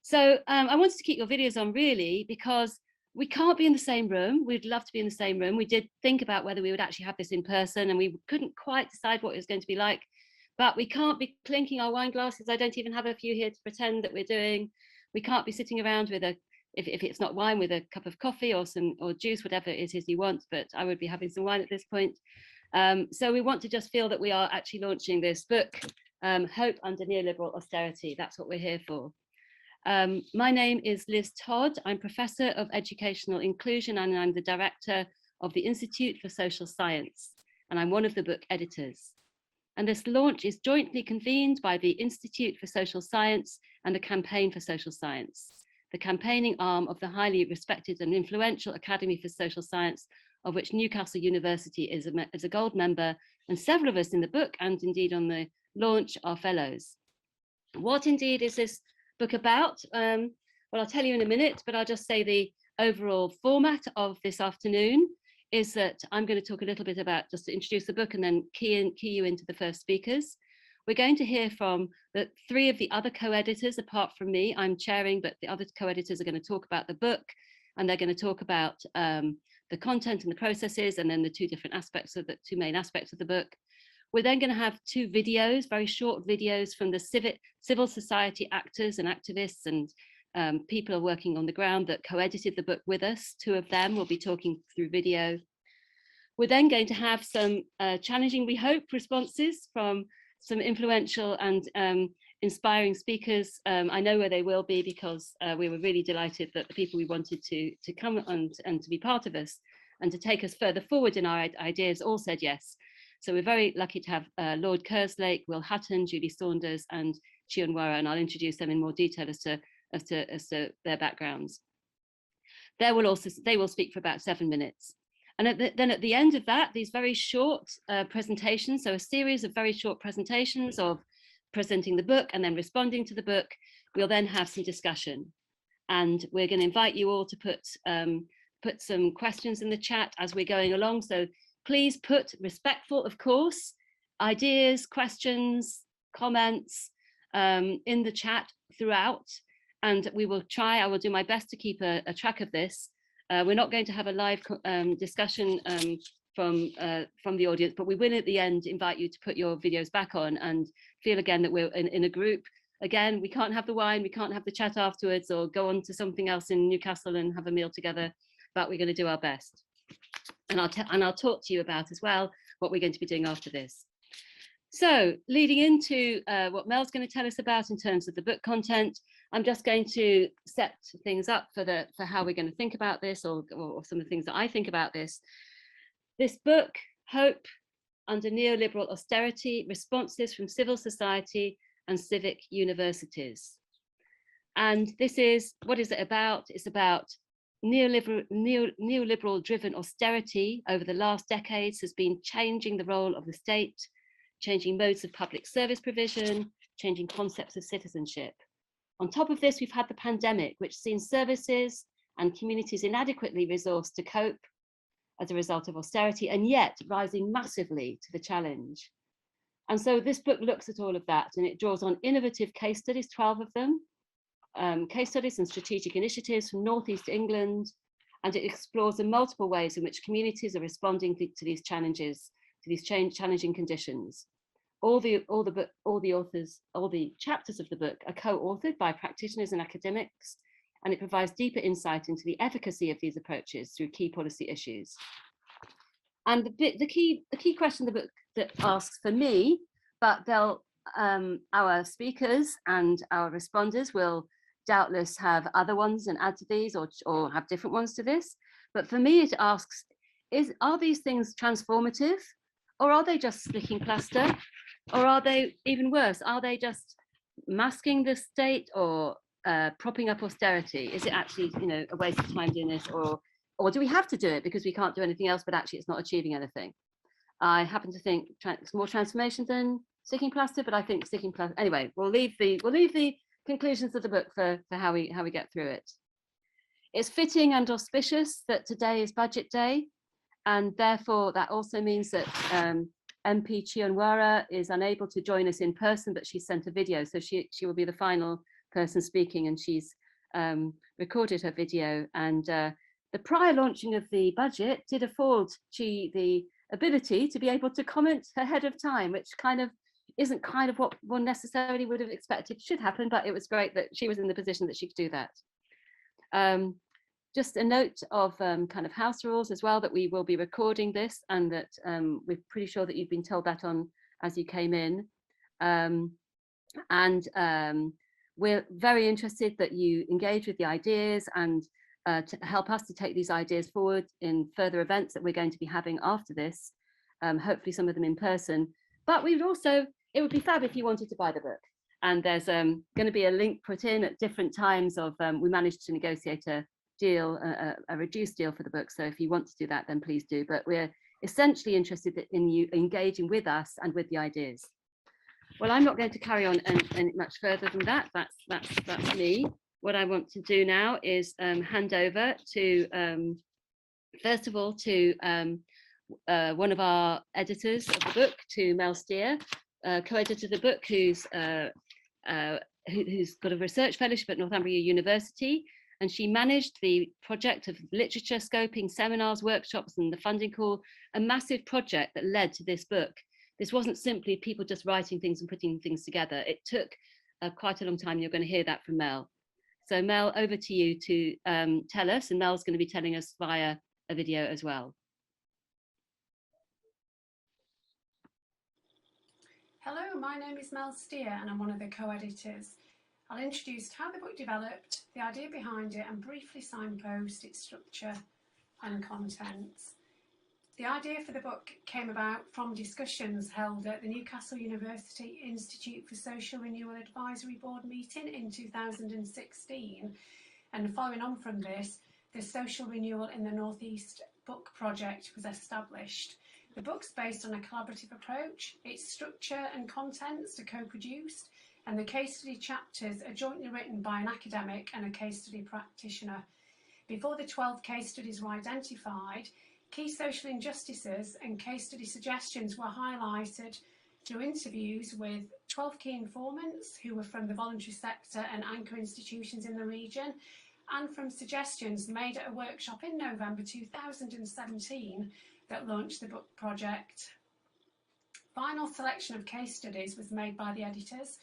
So I wanted to keep your videos on really because we can't be in the same room. We'd love to be in the same room. We did think about whether we would actually have this in person, and we couldn't quite decide what it was going to be like, but we can't be clinking our wine glasses. I don't even have a few here to pretend that we're doing. We can't be sitting around with if it's not wine, with a cup of coffee or juice, whatever it is you want, but I would be having some wine at this point. So we want to just feel that we are actually launching this book, Hope Under Neoliberal Austerity. That's what we're here for. My name is Liz Todd. I'm Professor of Educational Inclusion and I'm the Director of the Institute for Social Science, and I'm one of the book editors. And this launch is jointly convened by the Institute for Social Science and the Campaign for Social Science, the campaigning arm of the highly respected and influential Academy for Social Science, of which Newcastle University is a gold member, and several of us in the book and indeed on the launch are fellows. What indeed is this book about? Well, I'll tell you in a minute, but I'll just say the overall format of this afternoon is that I'm going to talk a little bit about, just to introduce the book and then key you into the first speakers. We're going to hear from the three of the other co-editors apart from me. I'm chairing, but the other co-editors are going to talk about the book, and they're going to talk about the content and the processes, and then the two main aspects of the book. We're then going to have two videos, very short videos from the civil society actors and activists and people are working on the ground that co-edited the book with us. Two of them will be talking through video. We're then going to have some challenging, we hope, responses from some influential and inspiring speakers. I know where they will be because we were really delighted that the people we wanted to come and to be part of us and to take us further forward in our ideas all said yes. So we're very lucky to have Lord Kerslake, Will Hutton, Julie Saunders, and Chion-Wara, and I'll introduce them in more detail as to their backgrounds. They will speak for about 7 minutes. And then at the end of that, these very short presentations, so a series of very short presentations of presenting the book and then responding to the book, we'll then have some discussion. And we're going to invite you all to put some questions in the chat as we're going along. So please put, respectful, of course, ideas, questions, comments in the chat throughout. And we will try, I will do my best to keep a track of this. We're not going to have a live discussion from the audience, but we will at the end invite you to put your videos back on and feel again that we're in a group. Again, we can't have the wine, we can't have the chat afterwards or go on to something else in Newcastle and have a meal together, but we're going to do our best. And I'll talk to you about as well what we're going to be doing after this. So leading into what Mel's going to tell us about in terms of the book content, I'm just going to set things up for how we're going to think about this, or some of the things that I think about this. This book, Hope Under Neoliberal Austerity, Responses from Civil Society and Civic Universities. And this is, what is it about? It's about neoliberal driven austerity over the last decades has been changing the role of the state, changing modes of public service provision, changing concepts of citizenship. On top of this, we've had the pandemic, which has seen services and communities inadequately resourced to cope as a result of austerity, and yet rising massively to the challenge. And so this book looks at all of that, and it draws on innovative case studies, 12 of them, case studies and strategic initiatives from Northeast England, and it explores the multiple ways in which communities are responding to these challenges, to these challenging conditions. All the chapters of the book are co-authored by practitioners and academics, and it provides deeper insight into the efficacy of these approaches through key policy issues. And the key question the book that asks for me, but our speakers and our responders will doubtless have other ones and add to these or have different ones to this. But for me, it asks, are these things transformative, or are they just sticking plaster? Or are they even worse? Are they just masking the state or propping up austerity? Is it actually, a waste of time doing this, or do we have to do it because we can't do anything else, but actually it's not achieving anything? I happen to think it's more transformation than sticking plaster, but I think sticking plaster. Anyway, we'll leave the conclusions of the book for how we get through it. It's fitting and auspicious that today is budget day, and therefore that also means that MP Chion-Wara is unable to join us in person, but she sent a video, so she will be the final person speaking, and she's recorded her video. And the prior launching of the budget did afford Chi the ability to be able to comment ahead of time, which kind of isn't kind of what one necessarily would have expected should happen, but it was great that she was in the position that she could do that. Just a note of kind of house rules as well, that we will be recording this, and that we're pretty sure that you've been told that on as you came in. We're very interested that you engage with the ideas and to help us to take these ideas forward in further events that we're going to be having after this, hopefully some of them in person. But we would also, it would be fab if you wanted to buy the book. And there's going to be a link put in at different times of, we managed to negotiate a deal, a reduced deal for the book. So if you want to do that, then please do. But we're essentially interested in you engaging with us and with the ideas. Well, I'm not going to carry on any much further than that. That's me. What I want to do now is hand over to, first of all, to one of our editors of the book, to Mel Steer, co-editor of the book, who's got a research fellowship at Northumbria University, and she managed the project of literature scoping, seminars, workshops, and the funding call, a massive project that led to this book. This wasn't simply people just writing things and putting things together. It took quite a long time. You're going to hear that from Mel. So Mel, over to you to tell us, and Mel's going to be telling us via a video as well. Hello, my name is Mel Steer and I'm one of the co-editors. I'll introduce how the book developed, the idea behind it, and briefly signpost its structure and contents. The idea for the book came about from discussions held at the Newcastle University Institute for Social Renewal Advisory Board meeting in 2016, and following on from this, the Social Renewal in the North East book project was established. The book's based on a collaborative approach. Its structure and contents are co-produced, and the case study chapters are jointly written by an academic and a case study practitioner. Before the 12 case studies were identified, key social injustices and case study suggestions were highlighted through interviews with 12 key informants who were from the voluntary sector and anchor institutions in the region, and from suggestions made at a workshop in November 2017 that launched the book project. Final selection of case studies was made by the editors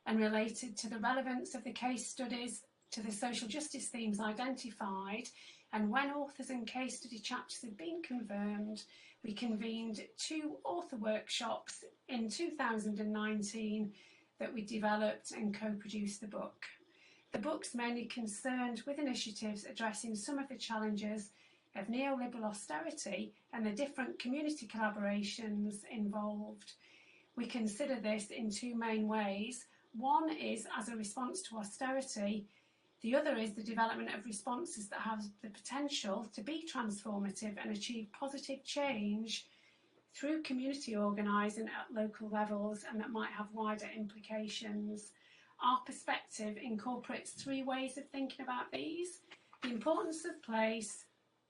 and related to the relevance of the case studies to the social justice themes identified, and when authors and case study chapters had been confirmed, we convened 2 author workshops in 2019 that we developed and co-produced the book. The book's mainly concerned with initiatives addressing some of the challenges of neoliberal austerity and the different community collaborations involved. We consider this in 2 main ways. One is as a response to austerity. The other is the development of responses that have the potential to be transformative and achieve positive change through community organising at local levels, and that might have wider implications. Our perspective incorporates 3 ways of thinking about these: the importance of place,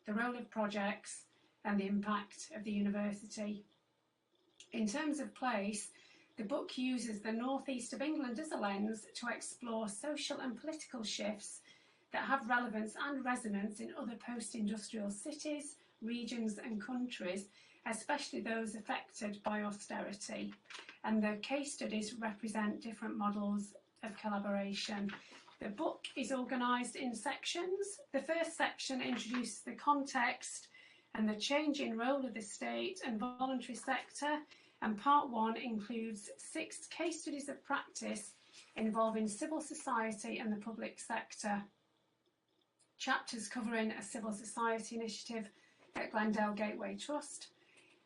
the role of projects, and the impact of the university. In terms of place, the book uses the northeast of England as a lens to explore social and political shifts that have relevance and resonance in other post-industrial cities, regions and countries, especially those affected by austerity. And the case studies represent different models of collaboration. The book is organised in sections. The first section introduces the context and the changing role of the state and voluntary sector, and part 1 includes 6 case studies of practice involving civil society and the public sector. Chapters covering a civil society initiative at Glendale Gateway Trust,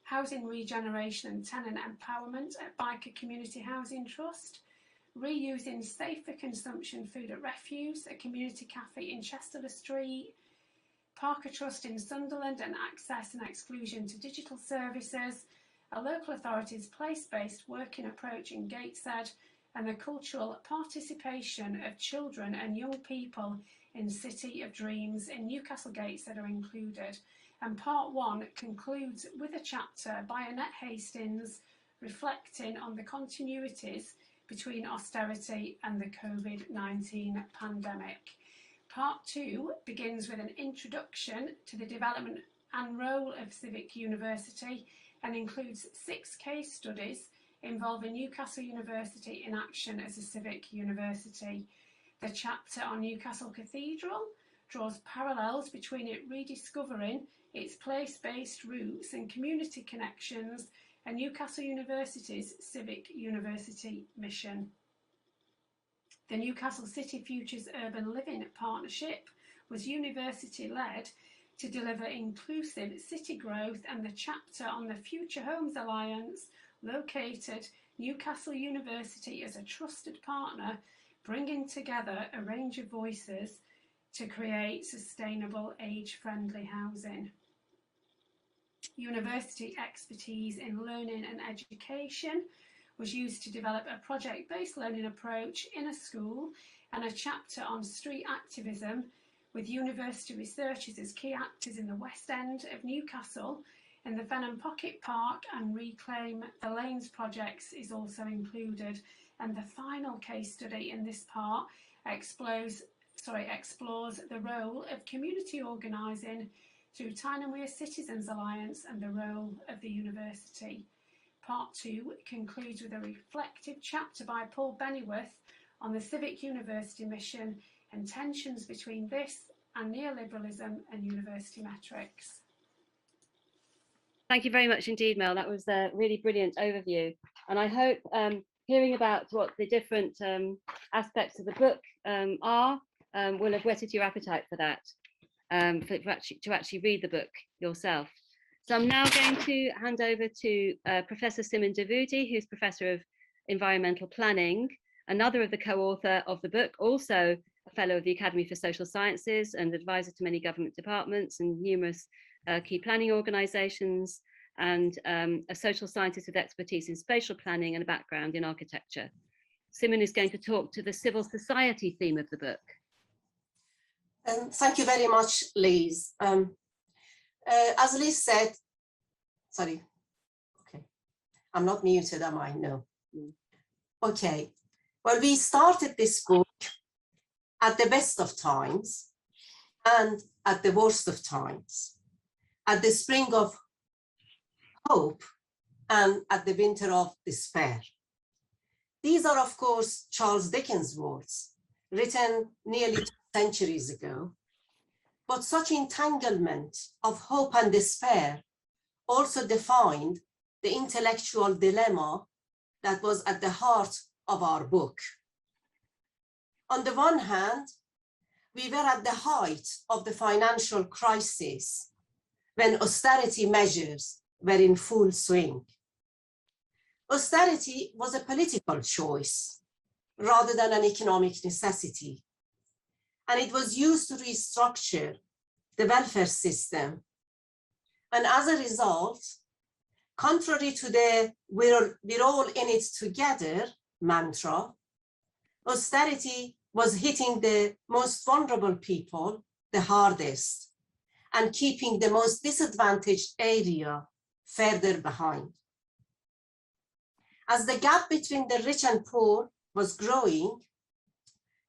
housing regeneration and tenant empowerment at Biker Community Housing Trust, reusing safe for consumption food at Refuse, a community cafe in Chester Street, Parker Trust in Sunderland and access and exclusion to digital services, a local authority's place-based working approach in Gateshead, and the cultural participation of children and young people in City of Dreams in Newcastle Gateshead are included. And part 1 concludes with a chapter by Annette Hastings reflecting on the continuities between austerity and the COVID-19 pandemic. Part 2 begins with an introduction to the development and role of Civic University and includes 6 case studies involving Newcastle University in action as a civic university. The chapter on Newcastle Cathedral draws parallels between it rediscovering its place-based roots and community connections and Newcastle University's Civic University mission. The Newcastle City Futures Urban Living Partnership was university-led to deliver inclusive city growth, and the chapter on the Future Homes Alliance located Newcastle University as a trusted partner, bringing together a range of voices to create sustainable age-friendly housing. University expertise in learning and education was used to develop a project-based learning approach in a school, and a chapter on street activism with university researchers as key actors in the West End of Newcastle in the Venom Pocket Park and Reclaim the Lanes projects is also included. And the final case study in this part explores the role of community organising through Tyne-and-Wear Citizens Alliance and the role of the university. Part 2 concludes with a reflective chapter by Paul Bennyworth on the Civic University mission and tensions between this and neoliberalism and university metrics. Thank you very much indeed, Mel. That was a really brilliant overview. And I hope hearing about what the different aspects of the book are will have whetted your appetite for that, to actually read the book yourself. So I'm now going to hand over to Professor Simon Davudi, who's Professor of Environmental Planning, another of the co-author of the book, also a Fellow of the Academy for Social Sciences and advisor to many government departments and numerous key planning organisations, and a social scientist with expertise in spatial planning and a background in architecture. Simon is going to talk to the civil society theme of the book. Thank you very much, Liz. As Liz said, sorry, okay, I'm not muted, am I? No. Okay, well, we started this book at the best of times and at the worst of times, at the spring of hope and at the winter of despair. These are, of course, Charles Dickens' words, written nearly 2 centuries ago. But such entanglement of hope and despair also defined the intellectual dilemma that was at the heart of our book. On the one hand, we were at the height of the financial crisis when austerity measures were in full swing. Austerity was a political choice rather than an economic necessity, and it was used to restructure the welfare system. And as a result, contrary to the we're all in it together mantra, austerity was hitting the most vulnerable people the hardest and keeping the most disadvantaged area further behind. As the gap between the rich and poor was growing,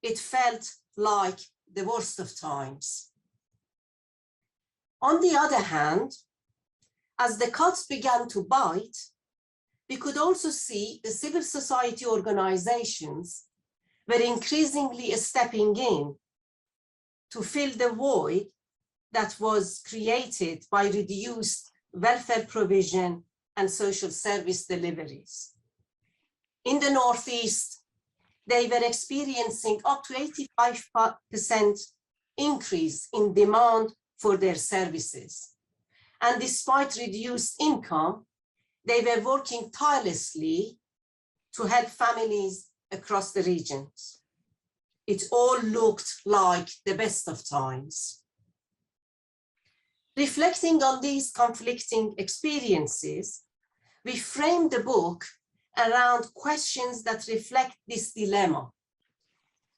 it felt like the worst of times. On the other hand, as the cuts began to bite, we could also see the civil society organizations were increasingly stepping in to fill the void that was created by reduced welfare provision and social service deliveries. In the Northeast, they were experiencing up to 85% increase in demand for their services. And despite reduced income, they were working tirelessly to help families across the regions. It all looked like the best of times. Reflecting on these conflicting experiences, we framed the book around questions that reflect this dilemma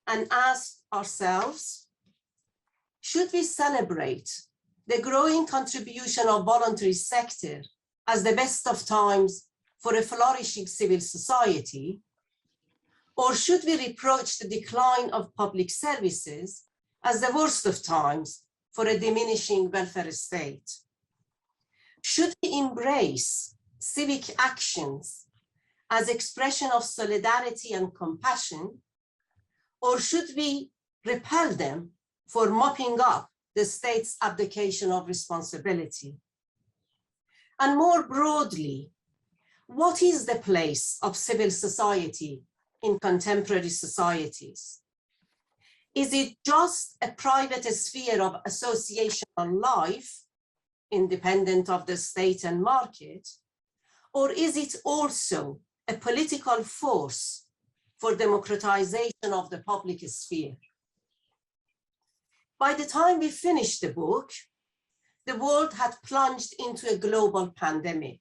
and asked ourselves, should we celebrate the growing contribution of voluntary sector as the best of times for a flourishing civil society? Or should we reproach the decline of public services as the worst of times for a diminishing welfare state? Should we embrace civic actions as expression of solidarity and compassion, or should we repel them for mopping up the state's abdication of responsibility? And more broadly, what is the place of civil society in contemporary societies? Is it just a private sphere of associational life, independent of the state and market, or is it also a political force for democratization of the public sphere? By the time we finished the book, the world had plunged into a global pandemic.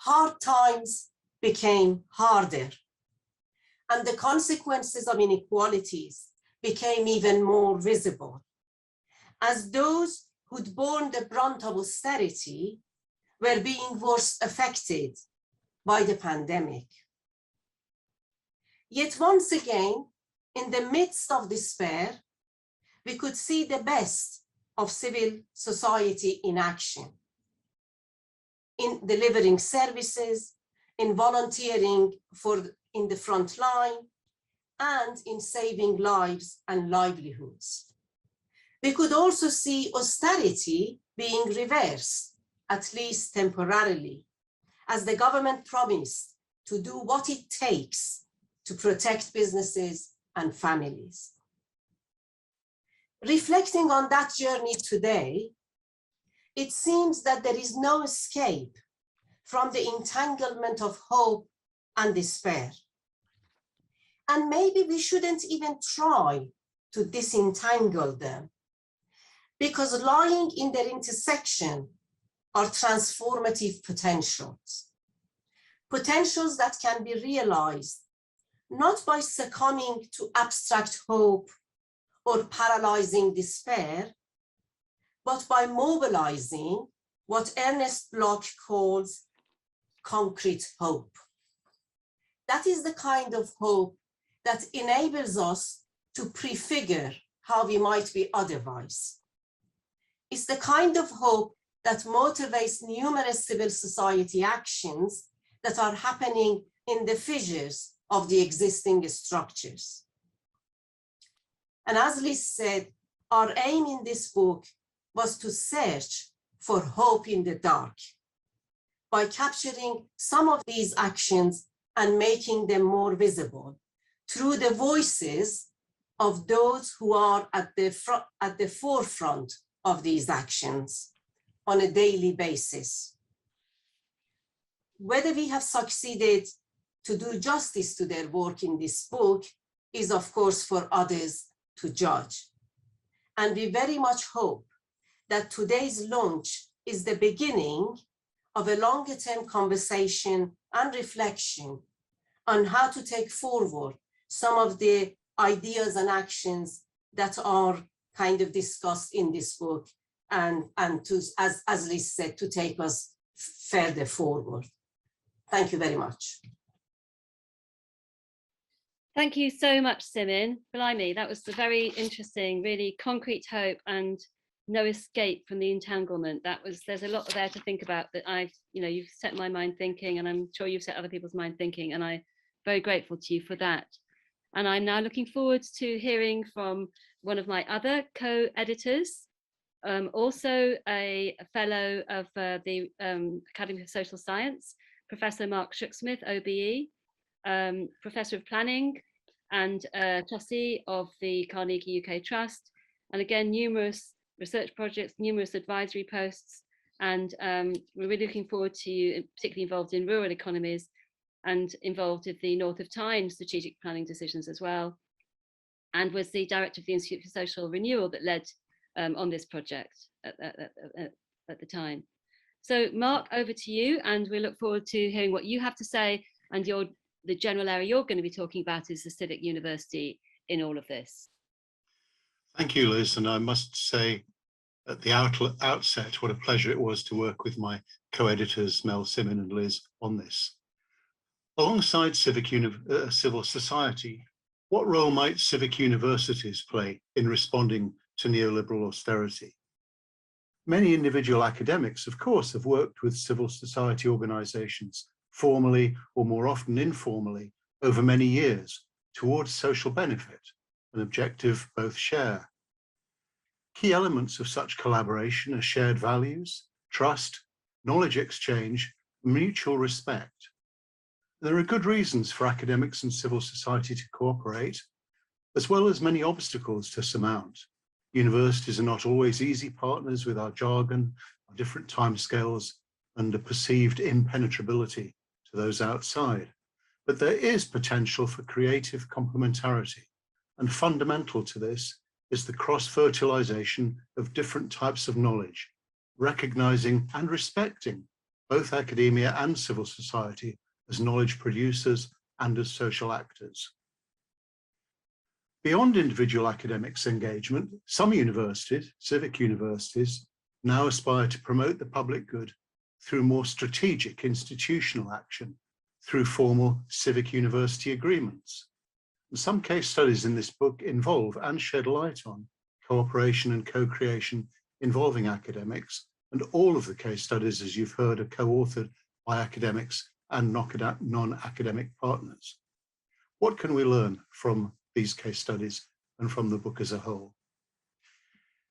Hard times became harder, and the consequences of inequalities became even more visible, as those who'd borne the brunt of austerity were being worse affected by the pandemic. Yet once again, in the midst of despair, we could see the best of civil society in action, in delivering services, in volunteering in the front line, and in saving lives and livelihoods. We could also see austerity being reversed, at least temporarily, as the government promised to do what it takes to protect businesses and families. Reflecting on that journey today, it seems that there is no escape from the entanglement of hope and despair. And maybe we shouldn't even try to disentangle them, because lying in their intersection are transformative potentials. Potentials that can be realized not by succumbing to abstract hope or paralyzing despair, but by mobilizing what Ernest Bloch calls concrete hope. That is the kind of hope that enables us to prefigure how we might be otherwise. It's the kind of hope that motivates numerous civil society actions that are happening in the fissures of the existing structures. And as Liz said, our aim in this book was to search for hope in the dark by capturing some of these actions and making them more visible through the voices of those who are at the forefront of these actions on a daily basis. Whether we have succeeded to do justice to their work in this book is, of course, for others to judge. And we very much hope that today's launch is the beginning of a longer-term conversation and reflection on how to take forward some of the ideas and actions that are kind of discussed in this book, and to, as Liz said, to take us further forward. Thank you very much. Thank you so much, Simin. Blimey, that was a very interesting, really concrete hope and no escape from the entanglement. There's a lot there to think about that you've set my mind thinking, and I'm sure you've set other people's mind thinking, and I'm very grateful to you for that. And I'm now looking forward to hearing from one of my other co-editors, also a fellow of the Academy of Social Science, Professor Mark Shooksmith, OBE, Professor of Planning and trustee of the Carnegie UK Trust, and again, numerous research projects, numerous advisory posts, and we're really looking forward to you, particularly involved in rural economies and involved with the North of Tyne strategic planning decisions as well, and was the director of the Institute for Social Renewal that led on this project at the time. So Mark, over to you, and we look forward to hearing what you have to say, and the general area you're going to be talking about is the civic university in all of this. Thank you, Liz, and I must say at the outset what a pleasure it was to work with my co-editors Mel, Simin and Liz on this. Alongside civil society, what role might civic universities play in responding to neoliberal austerity? Many individual academics, of course, have worked with civil society organisations, formally or more often informally, over many years towards social benefit, an objective both share. Key elements of such collaboration are shared values, trust, knowledge exchange, mutual respect. There are good reasons for academics and civil society to cooperate, as well as many obstacles to surmount. Universities are not always easy partners with our jargon, our different timescales, and a perceived impenetrability to those outside. But there is potential for creative complementarity, and fundamental to this is the cross-fertilization of different types of knowledge, recognizing and respecting both academia and civil society as knowledge producers and as social actors. Beyond individual academics' engagement, some universities, civic universities, now aspire to promote the public good through more strategic institutional action, through formal civic university agreements. And some case studies in this book involve and shed light on cooperation and co-creation involving academics, and all of the case studies, as you've heard, are co-authored by academics and non-academic partners. What can we learn from these case studies and from the book as a whole?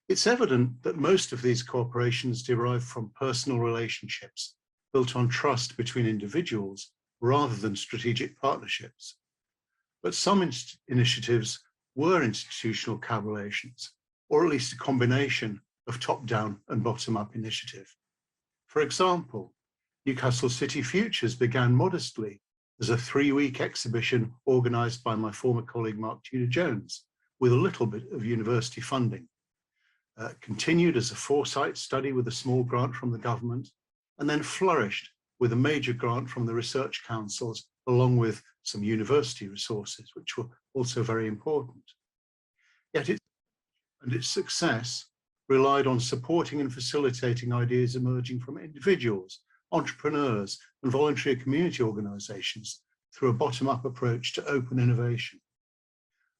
It's evident that most of these cooperations derive from personal relationships built on trust between individuals rather than strategic partnerships. But some initiatives were institutional collaborations, or at least a combination of top-down and bottom-up initiative. For example, Newcastle City Futures began modestly as a 3-week exhibition organised by my former colleague Mark Tudor-Jones with a little bit of university funding. Continued as a foresight study with a small grant from the government, and then flourished with a major grant from the research councils, along with some university resources, which were also very important. Yet its success relied on supporting and facilitating ideas emerging from individuals, entrepreneurs, and voluntary community organisations through a bottom-up approach to open innovation.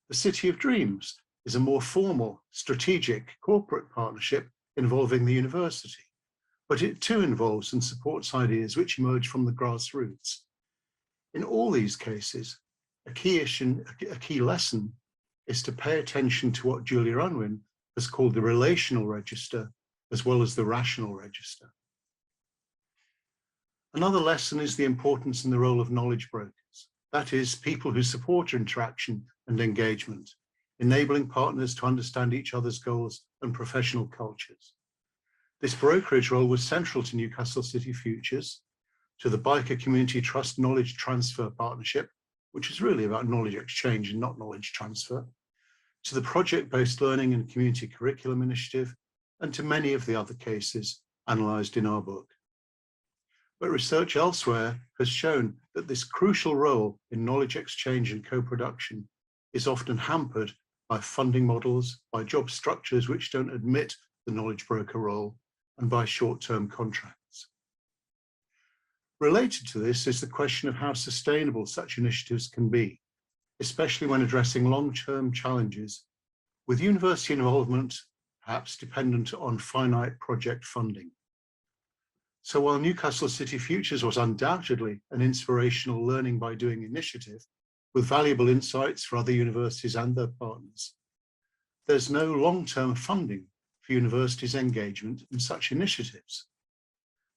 The City of Dreams is a more formal, strategic, corporate partnership involving the university, but it too involves and supports ideas which emerge from the grassroots. In all these cases, a key lesson is to pay attention to what Julia Unwin has called the relational register, as well as the rational register. Another lesson is the importance and the role of knowledge brokers, that is, people who support interaction and engagement, enabling partners to understand each other's goals and professional cultures. This brokerage role was central to Newcastle City Futures, to the Biker Community Trust Knowledge Transfer Partnership, which is really about knowledge exchange and not knowledge transfer, to the Project-Based Learning and Community Curriculum Initiative, and to many of the other cases analysed in our book. But research elsewhere has shown that this crucial role in knowledge exchange and co-production is often hampered by funding models, by job structures which don't admit the knowledge broker role, and by short-term contracts. Related to this is the question of how sustainable such initiatives can be, especially when addressing long-term challenges, with university involvement perhaps dependent on finite project funding. So while Newcastle City Futures was undoubtedly an inspirational learning by doing initiative with valuable insights for other universities and their partners, there's no long-term funding for universities' engagement in such initiatives.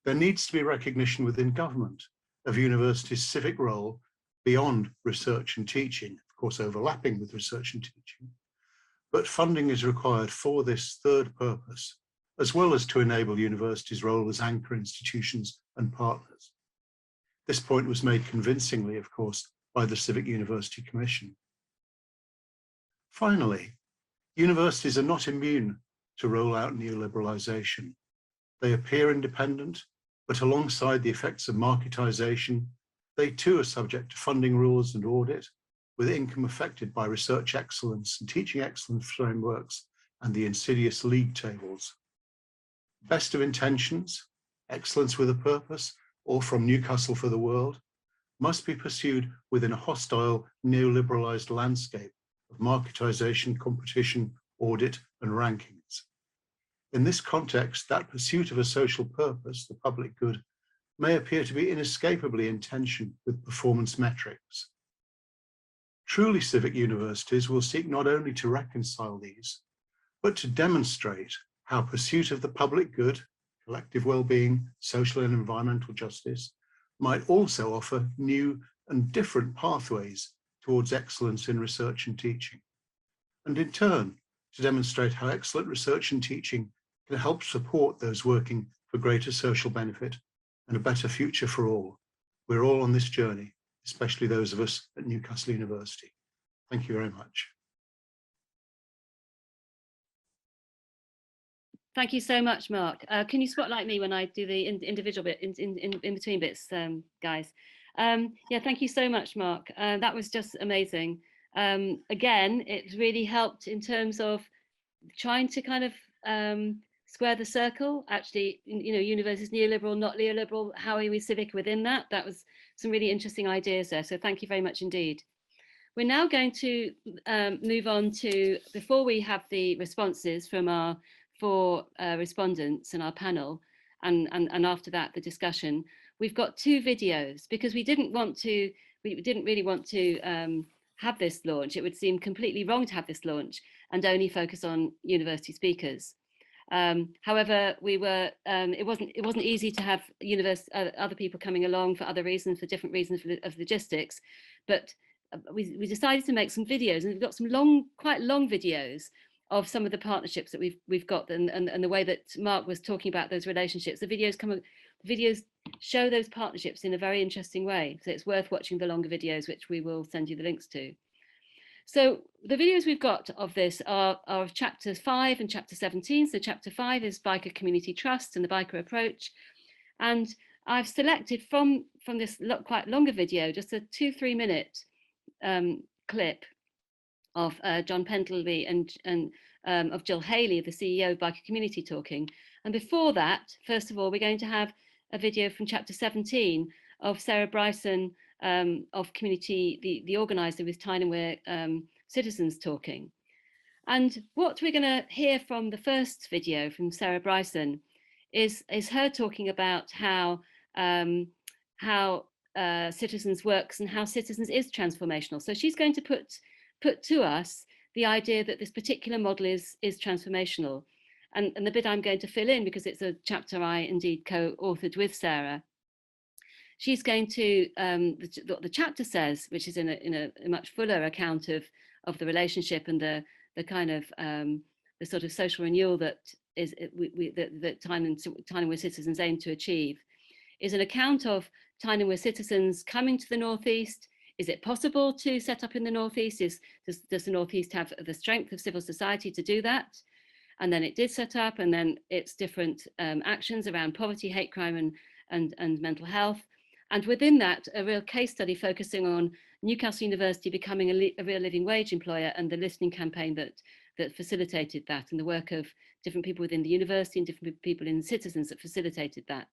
There needs to be recognition within government of universities' civic role beyond research and teaching, of course overlapping with research and teaching, but funding is required for this third purpose, as well as to enable universities' role as anchor institutions and partners. This point was made convincingly, of course, by the Civic University Commission. Finally, universities are not immune to roll out neoliberalisation. They appear independent, but alongside the effects of marketisation, they too are subject to funding rules and audit, with income affected by research excellence and teaching excellence frameworks and the insidious league tables. Best of intentions, excellence with a purpose, or from Newcastle for the world, must be pursued within a hostile neoliberalized landscape of marketization, competition, audit, and rankings. In this context, that pursuit of a social purpose, the public good, may appear to be inescapably in tension with performance metrics. Truly civic universities will seek not only to reconcile these, but to demonstrate how pursuit of the public good, collective well-being, social and environmental justice, might also offer new and different pathways towards excellence in research and teaching. And in turn, to demonstrate how excellent research and teaching can help support those working for greater social benefit and a better future for all. We're all on this journey, especially those of us at Newcastle University. Thank you very much. Thank you so much, Mark. Can you spotlight me when I do the individual bit, in between bits, guys? Yeah, thank you so much, Mark. That was just amazing. Again, it really helped in terms of trying to kind of square the circle. Actually, you know, universities neoliberal, not neoliberal. How are we civic within that? That was some really interesting ideas there. So thank you very much indeed. We're now going to move on to, before we have the responses from our 4 respondents in our panel, and after that the discussion, we've got 2 videos because we didn't really want to have this launch. It would seem completely wrong to have this launch and only focus on university speakers. However, it wasn't easy to have other people coming along for other reasons, for different reasons of logistics, but we decided to make some videos, and we've got some quite long videos of some of the partnerships that we've got, and the way that Mark was talking about those relationships. The videos show those partnerships in a very interesting way. So it's worth watching the longer videos, which we will send you the links to. So the videos we've got of this are of chapters 5 and chapter 17. So chapter 5 is Biker Community Trust and the Biker Approach. And I've selected from this quite longer video, just a 2-3 minute clip of John Pendleby and of Jill Haley, the CEO of Biker Community, talking. And before that, first of all, we're going to have a video from chapter 17 of Sarah Bryson of Community, the organizer with Tyne and Citizens, talking. And what we're going to hear from the first video from Sarah Bryson is her talking about how Citizens works and how Citizens is transformational. So she's going to put to us the idea that this particular model is transformational. And the bit I'm going to fill in, because it's a chapter I indeed co-authored with Sarah, she's going to, what the chapter says, which is in a much fuller account of the relationship and the kind of the sort of social renewal that is that Tyne and Wear Citizens aim to achieve, is an account of Tyne and Wear Citizens coming to the Northeast. Is it possible to set up in the Northeast? Does the Northeast have the strength of civil society to do that? And then it did set up, and then its different actions around poverty, hate crime, and mental health. And within that, a real case study focusing on Newcastle University becoming a real living wage employer, and the listening campaign that facilitated that, and the work of different people within the university and different people in Citizens that facilitated that.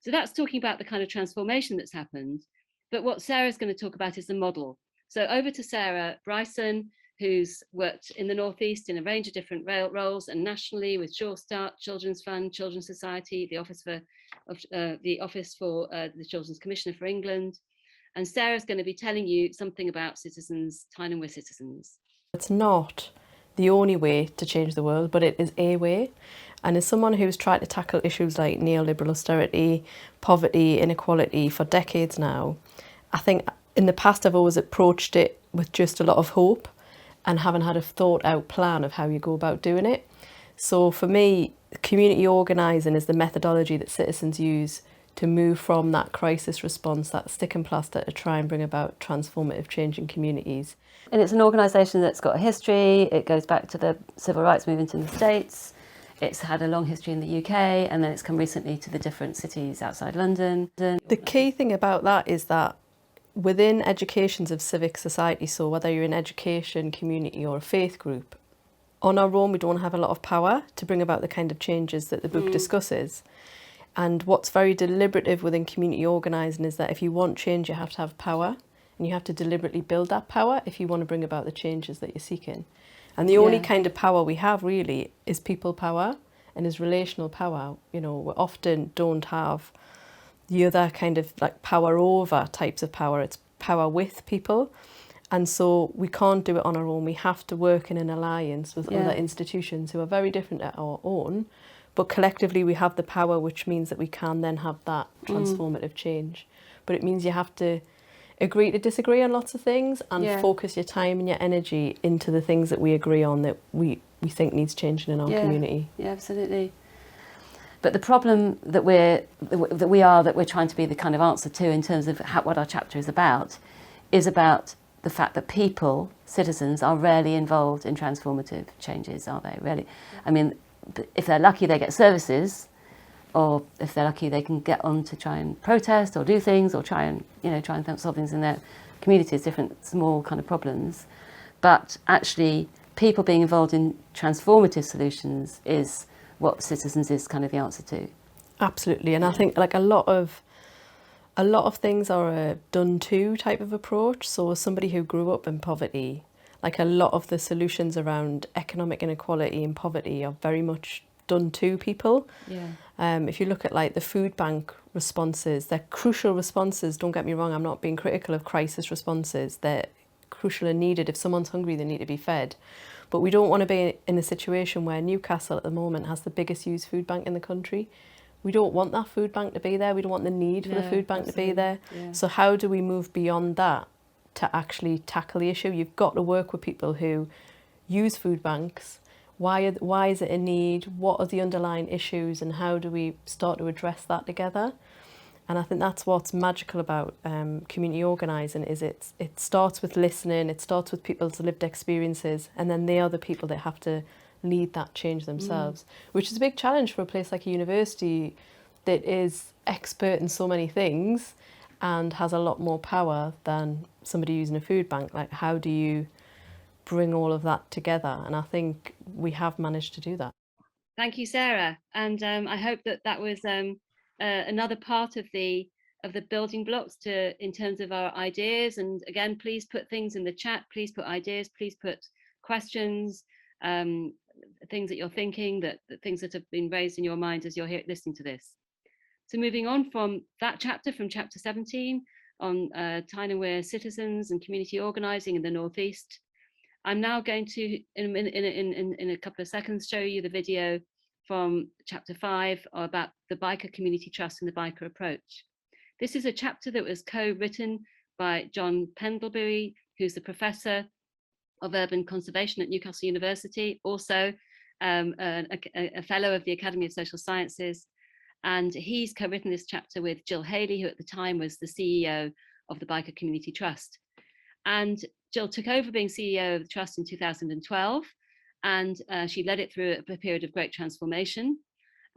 So that's talking about the kind of transformation that's happened. But what Sarah's going to talk about is the model. So over to Sarah Bryson, who's worked in the Northeast in a range of different roles, and nationally with Sure Start, Children's Fund, Children's Society, the Office for the Children's Commissioner for England. And Sarah's going to be telling you something about Citizens, Tyne and Wear Citizens. It's not the only way to change the world, but it is a way. And as someone who's tried to tackle issues like neoliberal austerity, poverty, inequality for decades now, I think in the past I've always approached it with just a lot of hope and haven't had a thought out plan of how you go about doing it. So for me, community organising is the methodology that Citizens use to move from that crisis response, that stick and plaster, to try and bring about transformative change in communities. And it's an organisation that's got a history. It goes back to the civil rights movement in the States. It's had a long history in the UK, and then it's come recently to the different cities outside London. The key thing about that is that within educations of civic society, so whether you're in education, community or a faith group, on our own we don't have a lot of power to bring about the kind of changes that the book discusses. And what's very deliberative within community organising is that if you want change, you have to have power, and you have to deliberately build that power if you want to bring about the changes that you're seeking. And the only kind of power we have really is people power and is relational power. You know, we often don't have the other kind of like power over types of power. It's power with people. And so we can't do it on our own. We have to work in an alliance with other institutions who are very different at our own. But collectively we have the power, which means that we can then have that transformative change. But it means you have to agree to disagree on lots of things and focus your time and your energy into the things that we agree on that we think needs changing in our community. Yeah, absolutely. But the problem that we're trying to be the kind of answer to in terms of what our chapter is about the fact that people, citizens, are rarely involved in transformative changes, are they? Really? I mean, if they're lucky, they get services, or if they're lucky, they can get on to try and protest or do things or try and solve things in their communities, different small kind of problems. But actually, people being involved in transformative solutions is what citizens is kind of the answer to. Absolutely, and I think like a lot of things are a done to type of approach. So as somebody who grew up in poverty, like a lot of the solutions around economic inequality and poverty are very much done to people. If you look at like the food bank responses, they're crucial responses. Don't get me wrong, I'm not being critical of crisis responses. They're crucial and needed. If someone's hungry, they need to be fed. But we don't want to be in a situation where Newcastle at the moment has the biggest used food bank in the country. We don't want that food bank to be there. We don't want the need for the food bank to be there. So how do we move beyond that to actually tackle the issue? You've got to work with people who use food banks. Why is it a need? What are the underlying issues, and how do we start to address that together? And I think that's what's magical about community organising, is it starts with listening, it starts with people's lived experiences, and then they are the people that have to lead that change themselves, which is a big challenge for a place like a university that is expert in so many things and has a lot more power than somebody using a food bank. Like, how do you bring all of that together? And I think we have managed to do that. Thank you, Sarah. And I hope that was another part of the building blocks in terms of our ideas. And again, please put things in the chat. Please put ideas. Please put questions, things that you're thinking, that things that have been raised in your mind as you're here listening to this. So moving on from that chapter, from chapter 17 on Tyne-and-Wear citizens and community organising in the Northeast, I'm now going to, in a couple of seconds, show you the video from chapter 5 about the biker community trust and the biker approach. This is a chapter that was co-written by John Pendlebury, who's the professor of urban conservation at Newcastle University, also a fellow of the Academy of Social Sciences. And he's co-written this chapter with Jill Haley, who at the time was the CEO of the Biker Community Trust. And Jill took over being CEO of the Trust in 2012, and she led it through a period of great transformation.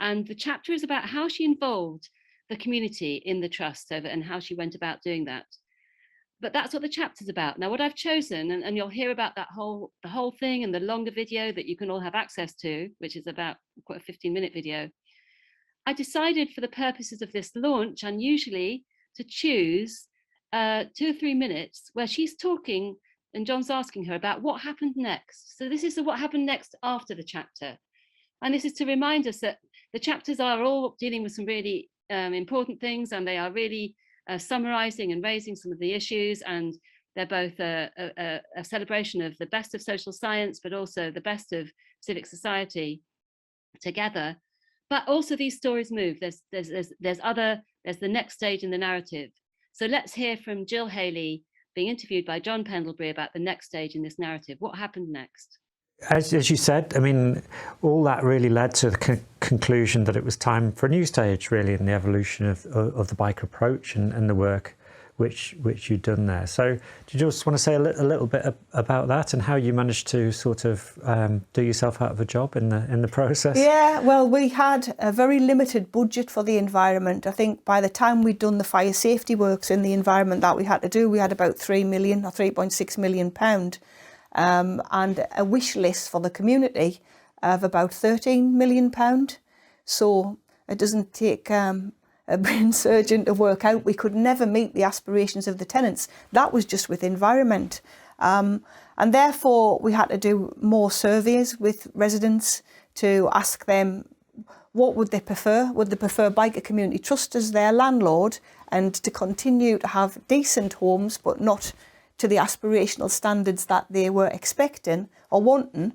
And the chapter is about how she involved the community in the Trust and how she went about doing that. But that's what the chapter's about. Now, what I've chosen, and you'll hear about the whole thing in the longer video that you can all have access to, which is about quite a 15-minute video. I decided for the purposes of this launch, unusually, to choose 2 or 3 minutes where she's talking and John's asking her about what happened next. So this is what happened next after the chapter. And this is to remind us that the chapters are all dealing with some really important things, and they are really summarizing and raising some of the issues, and they're both a celebration of the best of social science, but also the best of civic society together. But also these stories move. There's the next stage in the narrative. So let's hear from Jill Haley being interviewed by John Pendlebury about the next stage in this narrative. What happened next? As you said, I mean, all that really led to the conclusion that it was time for a new stage, really, in the evolution of the bike approach and the work which you'd done there. So do you just want to say a little bit about that and how you managed to sort of do yourself out of a job in the process? Yeah, well, we had a very limited budget for the environment. I think by the time we'd done the fire safety works in the environment that we had to do, we had about 3 million or 3.6 million pound. And a wish list for the community of about £13 million. So It doesn't take a brain surgeon to work out. We could never meet the aspirations of the tenants. That was just with environment. And therefore, we had to do more surveys with residents to ask them what would they prefer. Would they prefer Biker Community Trust as their landlord and to continue to have decent homes, but not to the aspirational standards that they were expecting or wanting?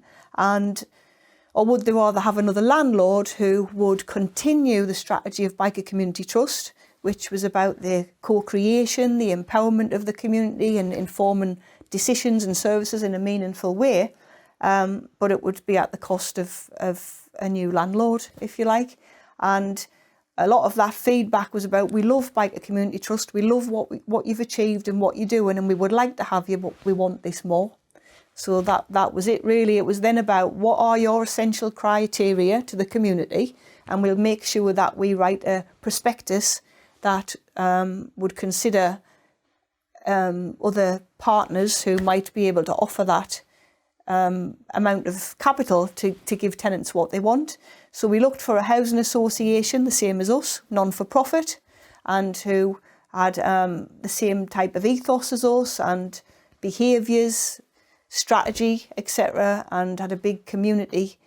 Or would they rather have another landlord who would continue the strategy of Biker Community Trust, which was about the co-creation, the empowerment of the community and informing decisions and services in a meaningful way, but it would be at the cost of a new landlord, if you like. And a lot of that feedback was about, we love Biker Community Trust, we love what you've achieved and what you're doing, and we would like to have you, but we want this more. So that was it really. It was then about, what are your essential criteria to the community, and we'll make sure that we write a prospectus that would consider other partners who might be able to offer that amount of capital to give tenants what they want. So we looked for a housing association, the same as us, non-for-profit, and who had the same type of ethos as us and behaviours, strategy, etc., and had a big community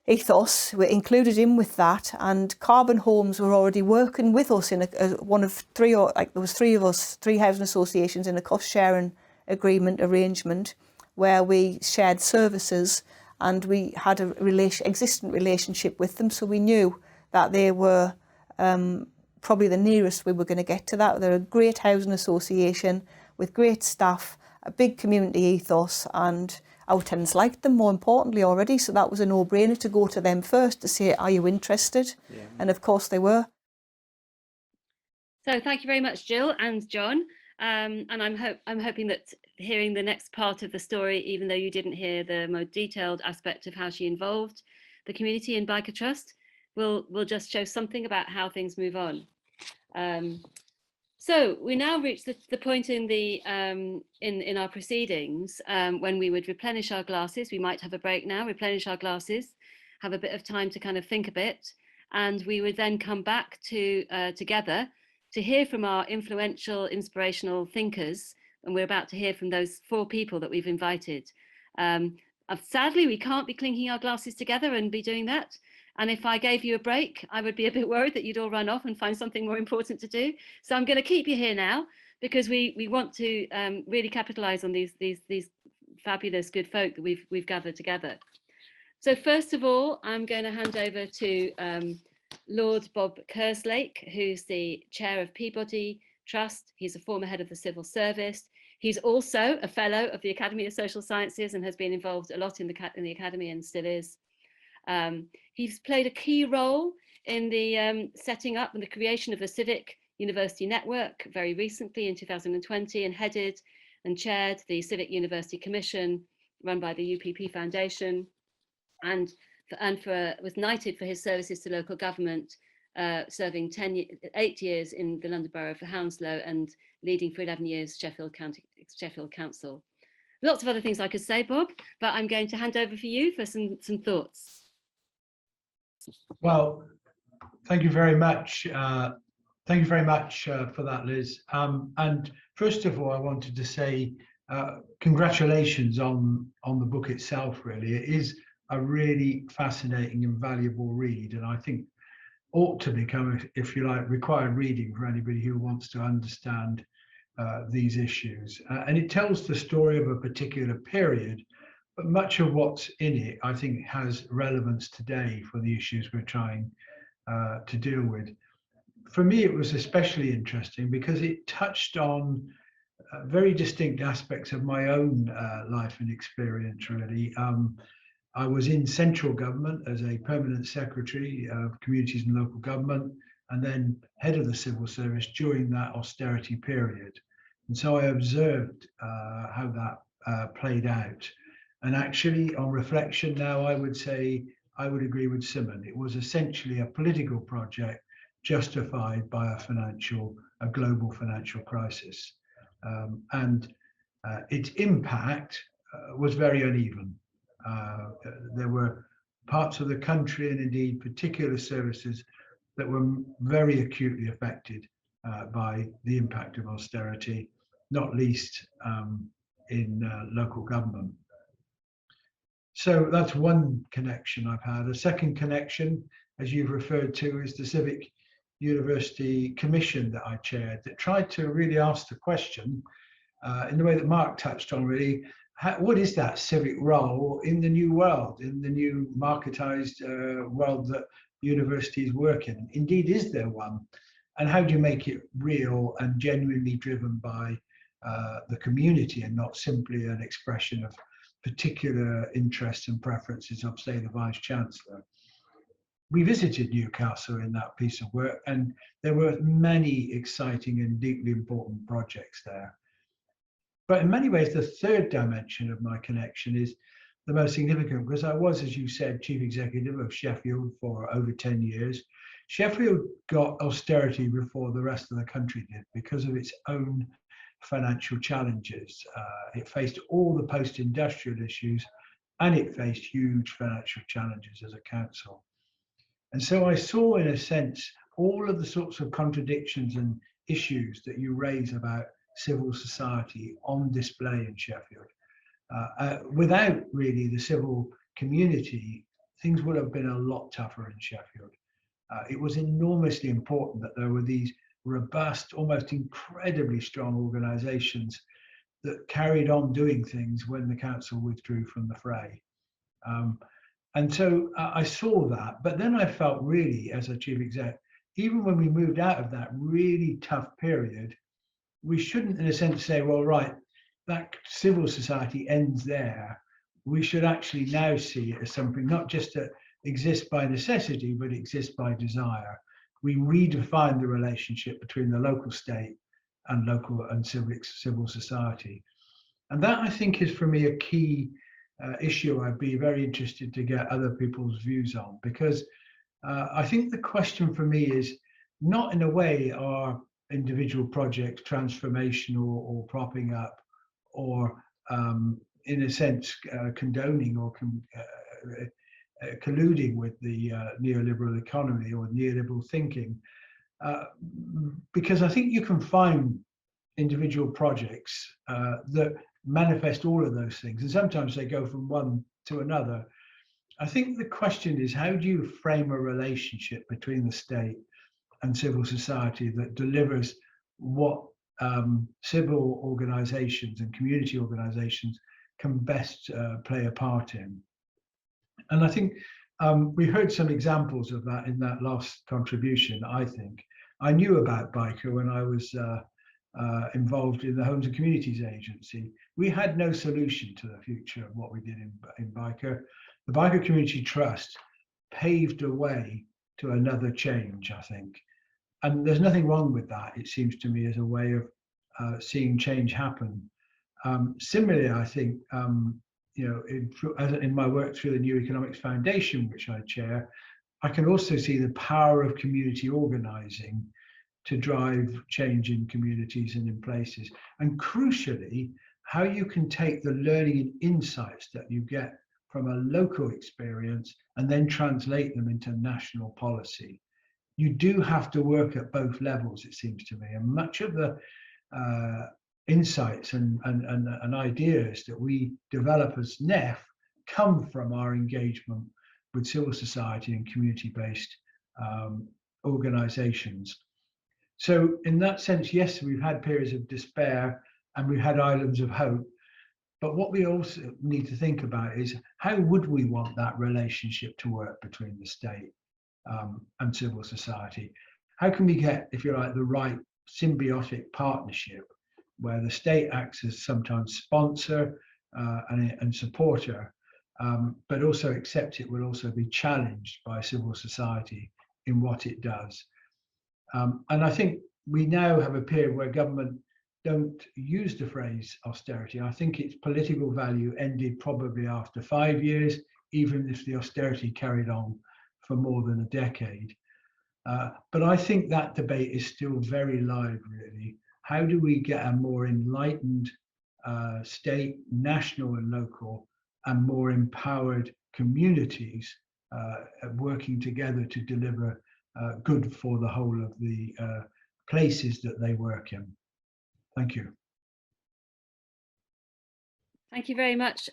ethos. We included him with that, and Carbon Homes were already working with us in one of three, or like there was three of us, three housing associations in a cost sharing agreement arrangement where we shared services, and we had a existing relationship with them, so we knew that they were probably the nearest we were going to get to that. They're a great housing association with great staff, a big community ethos, and our tenants liked them, more importantly, already, so that was a no-brainer to go to them first to say, are you interested? Yeah. And of course they were. So thank you very much, Jill and John. And I'm hoping that hearing the next part of the story, even though you didn't hear the more detailed aspect of how she involved the community in Biker Trust, will just show something about how things move on. So we now reach the point in the in our proceedings when we would replenish our glasses. We might have a break now, replenish our glasses, have a bit of time to kind of think a bit, and we would then come back to together to hear from our influential, inspirational thinkers. And we're about to hear from those 4 people that we've invited. Sadly, we can't be clinking our glasses together and be doing that. And if I gave you a break, I would be a bit worried that you'd all run off and find something more important to do. So I'm going to keep you here now because we want to really capitalise on these fabulous good folk that we've gathered together. So first of all, I'm going to hand over to Lord Bob Kerslake, who's the chair of Peabody Trust. He's a former head of the civil service. He's also a fellow of the Academy of Social Sciences and has been involved a lot in the Academy and still is. He's played a key role in the setting up and the creation of the Civic University Network very recently in 2020, and headed and chaired the Civic University Commission run by the UPP Foundation, and was knighted for his services to local government, serving 8 years in the London Borough for Hounslow and leading for 11 years Sheffield Council. Lots of other things I could say, Bob, but I'm going to hand over for you for some thoughts. Well, thank you very much. Thank you very much for that, Liz. And first of all, I wanted to say congratulations on the book itself. Really, it is a really fascinating and valuable read, and I think ought to become, if you like, required reading for anybody who wants to understand these issues. And it tells the story of a particular period, but much of what's in it, I think, has relevance today for the issues we're trying to deal with. For me, it was especially interesting because it touched on very distinct aspects of my own life and experience, really. I was in central government as a permanent secretary of communities and local government, and then head of the civil service during that austerity period. And so I observed how that played out. And actually, on reflection now, I would say I would agree with Simon. It was essentially a political project justified by a global financial crisis. And its impact was very uneven. There were parts of the country and indeed particular services that were very acutely affected by the impact of austerity, not least in local government. So that's one connection I've had. A second connection, as you've referred to, is the Civic University Commission that I chaired, that tried to really ask the question in the way that Mark touched on, really, what is that civic role in the new world, in the new marketized world that universities work in? Indeed, is there one? And how do you make it real and genuinely driven by the community and not simply an expression of particular interests and preferences of, say, the Vice Chancellor? We visited Newcastle in that piece of work, and there were many exciting and deeply important projects there. But in many ways, the third dimension of my connection is the most significant, because I was, as you said, Chief Executive of Sheffield for over 10 years. Sheffield got austerity before the rest of the country did because of its own financial challenges. It faced all the post-industrial issues, and it faced huge financial challenges as a council. And so I saw, in a sense, all of the sorts of contradictions and issues that you raise about civil society on display in Sheffield. Without really the civil community, things would have been a lot tougher in Sheffield. It was enormously important that there were these robust, almost incredibly strong organisations that carried on doing things when the council withdrew from the fray. And so I saw that, but then I felt really, as a chief exec, even when we moved out of that really tough period, we shouldn't, in a sense, say, well, right, that civil society ends there. We should actually now see it as something not just that exists by necessity, but exists by desire. We redefine the relationship between the local state and local and civil society. And that, I think, is for me a key issue I'd be very interested to get other people's views on, because I think the question for me is not, in a way, are individual projects transformational or propping up or in a sense condoning or colluding with the neoliberal economy or neoliberal thinking, because I think you can find individual projects that manifest all of those things, and sometimes they go from one to another. I think the question is, how do you frame a relationship between the state and civil society that delivers what civil organizations and community organizations can best play a part in? And I think we heard some examples of that in that last contribution. I think I knew about Biker when I was involved in the Homes and Communities Agency. We had no solution to the future of what we did in Biker. The Biker Community Trust paved a way to another change, I think. And there's nothing wrong with that, it seems to me, as a way of seeing change happen. Similarly, I think, in my work through the New Economics Foundation, which I chair, I can also see the power of community organizing to drive change in communities and in places. And crucially, how you can take the learning and insights that you get from a local experience and then translate them into national policy. You do have to work at both levels, it seems to me. And much of the insights and ideas that we develop as NEF come from our engagement with civil society and community-based organizations. So in that sense, yes, we've had periods of despair and we've had islands of hope. But what we also need to think about is, how would we want that relationship to work between the state and civil society? How can we get, if you like, the right symbiotic partnership where the state acts as sometimes sponsor and supporter, but also accept it will also be challenged by civil society in what it does. And I think we now have a period where government don't use the phrase austerity. I think its political value ended probably after 5 years, even if the austerity carried on for more than a decade. But I think that debate is still very live, really. How do we get a more enlightened state, national and local, and more empowered communities working together to deliver good for the whole of the places that they work in. Thank you. Thank you very much,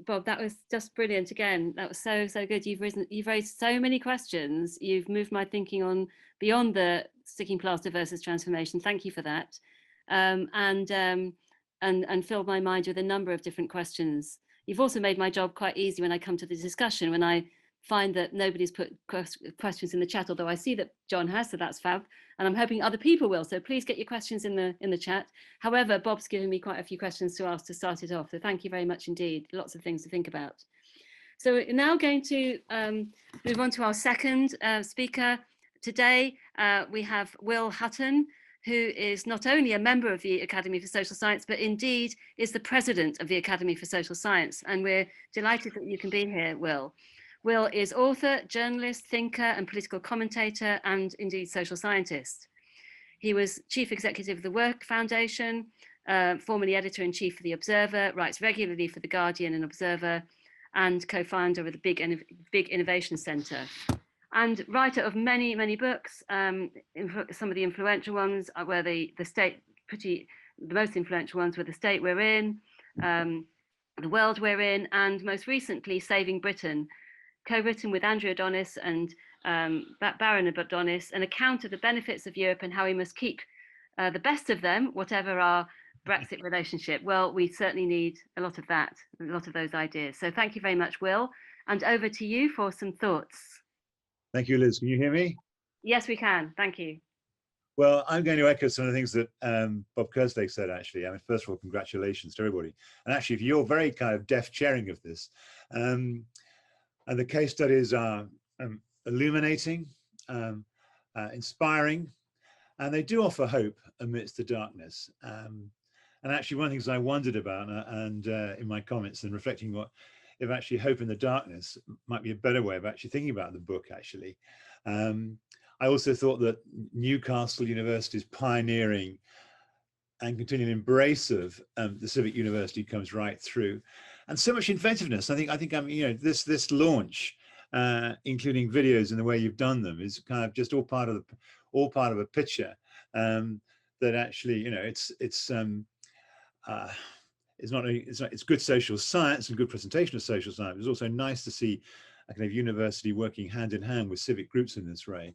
Bob. That was just brilliant. Again, that was so good. You've raised so many questions. You've moved my thinking on beyond the sticking plaster versus transformation. Thank you for that, and filled my mind with a number of different questions. You've also made my job quite easy when I come to the discussion, when I find that nobody's put questions in the chat, although I see that John has, so that's fab. And I'm hoping other people will. So please get your questions in the chat. However, Bob's given me quite a few questions to ask to start it off. So thank you very much indeed. Lots of things to think about. So we're now going to move on to our second speaker. Today, we have Will Hutton, who is not only a member of the Academy for Social Science, but indeed is the president of the Academy for Social Science. And we're delighted that you can be here, Will. Will is author, journalist, thinker, and political commentator, and indeed social scientist. He was chief executive of the Work Foundation, formerly editor-in-chief for The Observer, writes regularly for The Guardian and Observer, and co-founder of the Big Innovation Centre. And writer of many, many books. Some of the influential ones were the most influential ones were The State We're In, The World We're In, and most recently, Saving Britain, co-written with Andrew Adonis and Baron Adonis, an account of the benefits of Europe and how we must keep the best of them, whatever our Brexit relationship. Well, we certainly need a lot of that, a lot of those ideas. So thank you very much, Will. And over to you for some thoughts. Thank you, Liz. Can you hear me? Yes, we can. Thank you. Well, I'm going to echo some of the things that Bob Kerslake said, actually. I mean, first of all, congratulations to everybody. And actually, for your very kind of deft chairing of this. And the case studies are illuminating, inspiring, and they do offer hope amidst the darkness. And actually, one of the things I wondered about, and in my comments and reflecting if actually hope in the darkness might be a better way of actually thinking about the book, actually. I also thought that Newcastle University's pioneering and continuing embrace of the Civic University comes right through, and so much inventiveness. I think this launch, including videos and the way you've done them, is kind of just all part of a picture that actually it's good social science and good presentation of social science. It's also nice to see a kind of university working hand in hand with civic groups in this way.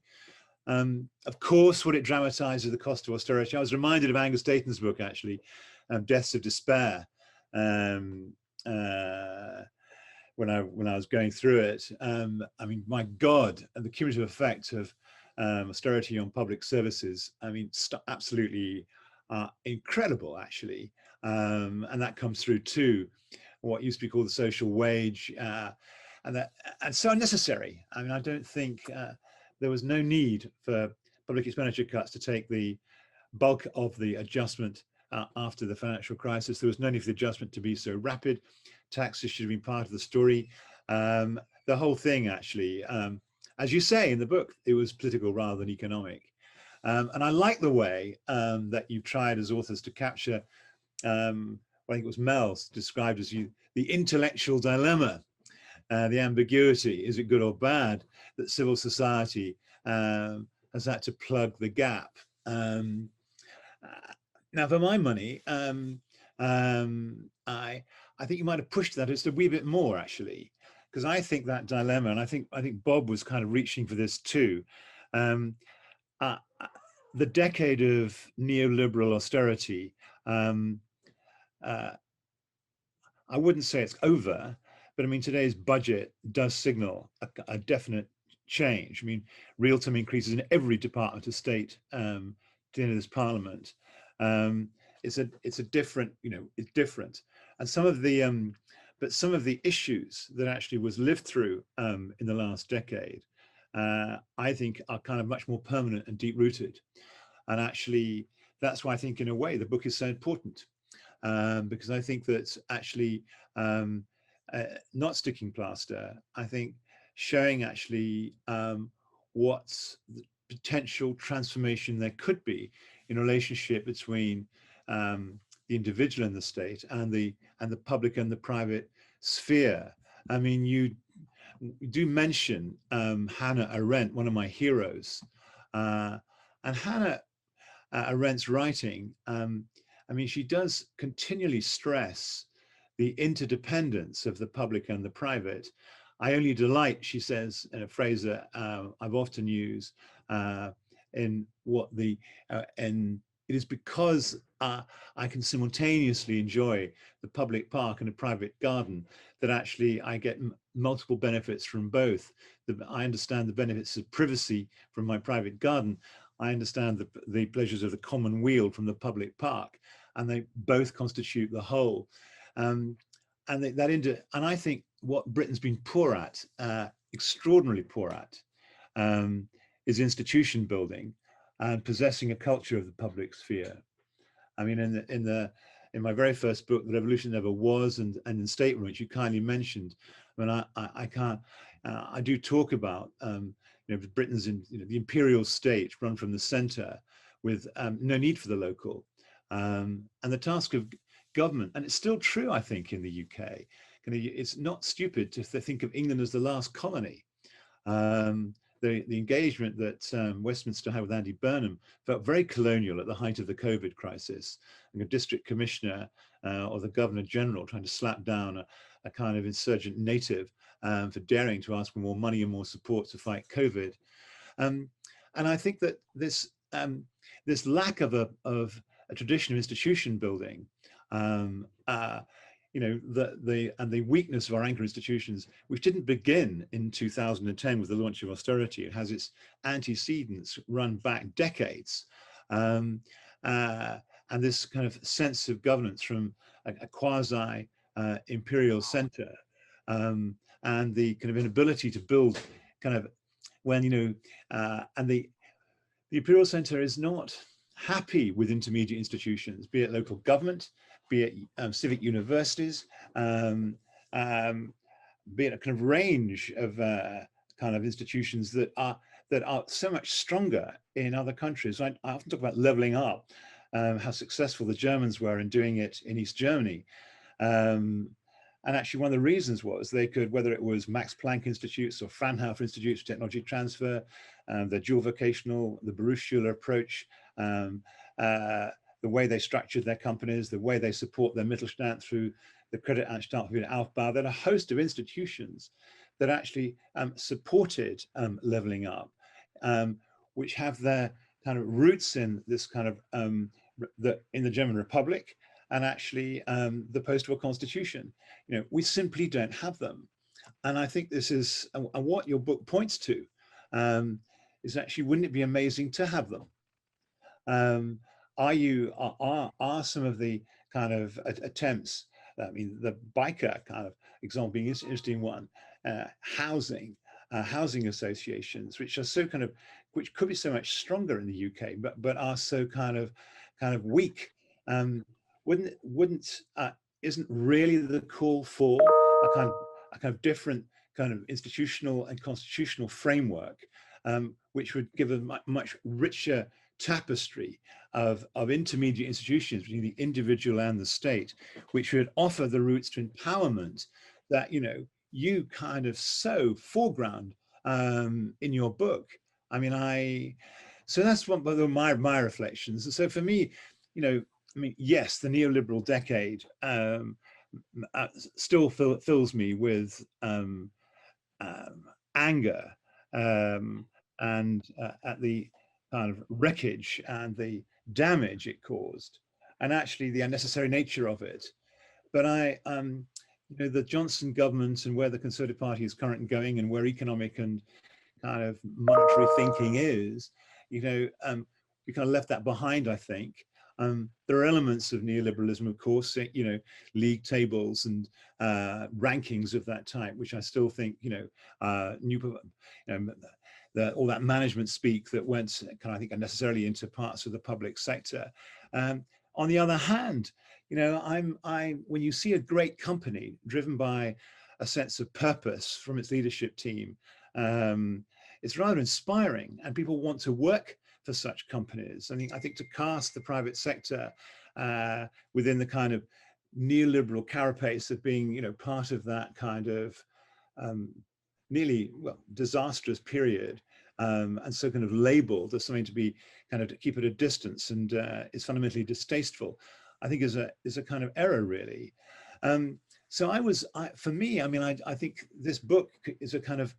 Of course, what it dramatizes the cost of austerity. I was reminded of Angus Dayton's book, actually, Deaths of Despair, when I was going through it. I mean, my God, and the cumulative effect of austerity on public services, I mean, absolutely incredible, actually. And that comes through too, what used to be called the social wage, and so unnecessary. I mean, I don't think there was no need for public expenditure cuts to take the bulk of the adjustment after the financial crisis. There was no need for the adjustment to be so rapid. Taxes should have been part of the story. The whole thing, actually, as you say in the book, it was political rather than economic. And I like the way that you've tried as authors to capture, I think it was Mel described as the intellectual dilemma, the ambiguity, is it good or bad, that civil society has had to plug the gap. Now, for my money, I think you might have pushed that just a wee bit more, actually, because I think that dilemma, and I think Bob was kind of reaching for this too. The decade of neoliberal austerity, I wouldn't say it's over, but I mean, today's budget does signal a definite change. I mean, real-time increases in every department of state to the end of this parliament. It's a different, it's different. And some of the issues that actually was lived through in the last decade, I think are kind of much more permanent and deep-rooted. And actually, that's why I think in a way the book is so important, because I think that actually not sticking plaster, I think showing actually what's the potential transformation there could be in a relationship between the individual and the state and the public and the private sphere. I mean, we do mention Hannah Arendt, one of my heroes, and Hannah Arendt's writing, I mean, she does continually stress the interdependence of the public and the private. I only delight, she says, in a phrase that I've often used, in what and it is because I can simultaneously enjoy the public park and a private garden that actually I get multiple benefits from both. I understand the benefits of privacy from my private garden. I understand the pleasures of the common weal from the public park, and they both constitute the whole. And I think what Britain's been poor at, extraordinarily poor at, is institution building and possessing a culture of the public sphere. I mean, in my very first book, The Revolution Never Was, and in Statement, which you kindly mentioned, I mean, I do talk about Britain's the imperial state run from the centre with no need for the local, and the task of government, and it's still true, I think, in the UK. It's not stupid to think of England as the last colony. The engagement that Westminster had with Andy Burnham felt very colonial at the height of the COVID crisis. And a district commissioner or the governor general trying to slap down a kind of insurgent native for daring to ask for more money and more support to fight COVID. And I think that this lack of a tradition of institution building, the weakness of our anchor institutions, which didn't begin in 2010 with the launch of austerity. It has its antecedents run back decades. And this kind of sense of governance from a quasi imperial center, and the kind of inability to build kind of when, and the imperial center is not happy with intermediate institutions, be it local government, be it civic universities, be it a kind of range of kind of institutions that are so much stronger in other countries. I often talk about leveling up, how successful the Germans were in doing it in East Germany. And actually, one of the reasons was they could, whether it was Max Planck Institutes or Fraunhofer Institutes for Technology Transfer, the dual vocational, the Berufsschule approach, the way they structured their companies, the way they support their Mittelstand through the Kreditanstalt für den Aufbau. There are a host of institutions that actually supported leveling up, which have their kind of roots in this kind of in the German Republic, and actually the post-war constitution. We simply don't have them. And I think this is, and what your book points to, is actually, wouldn't it be amazing to have them? Are some of the kind of attempts, I mean, the biker kind of example being an interesting one, housing associations, which are so kind of, which could be so much stronger in the UK, but are so kind of weak. Isn't really the call for a kind of different kind of institutional and constitutional framework, which would give a much richer tapestry of intermediate institutions between the individual and the state, which would offer the routes to empowerment that you kind of so foreground in your book. I mean, so that's one of my reflections. And so for me, I mean, yes, the neoliberal decade still fills me with anger and at the kind of wreckage and the damage it caused, and actually the unnecessary nature of it. But the Johnson government and where the Conservative Party is currently going, and where economic and kind of monetary thinking is, we kind of left that behind, I think. There are elements of neoliberalism, of course, league tables and rankings of that type, which I still think, all that management speak that went kind of, I think, unnecessarily into parts of the public sector. On the other hand, when you see a great company driven by a sense of purpose from its leadership team, it's rather inspiring, and people want to work for such companies. I think to cast the private sector within the kind of neoliberal carapace of being, part of that kind of nearly, well, disastrous period, and so kind of labeled as something to be kind of to keep at a distance and is fundamentally distasteful, I think is a kind of error, really. So for me, I mean, I think this book is a kind of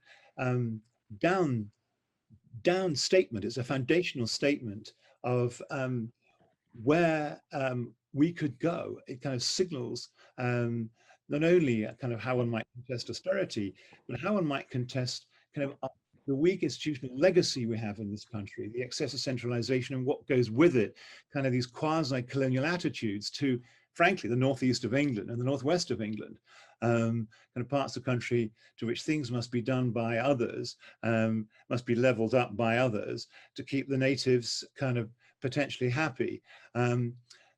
down statement. It's a foundational statement of where we could go. It kind of signals not only kind of how one might contest austerity, but how one might contest kind of the weak institutional legacy we have in this country, the excess of centralization and what goes with it, kind of these quasi-colonial attitudes to, frankly, the northeast of England and the northwest of England, kind of parts of the country to which things must be done by others, must be leveled up by others to keep the natives kind of potentially happy.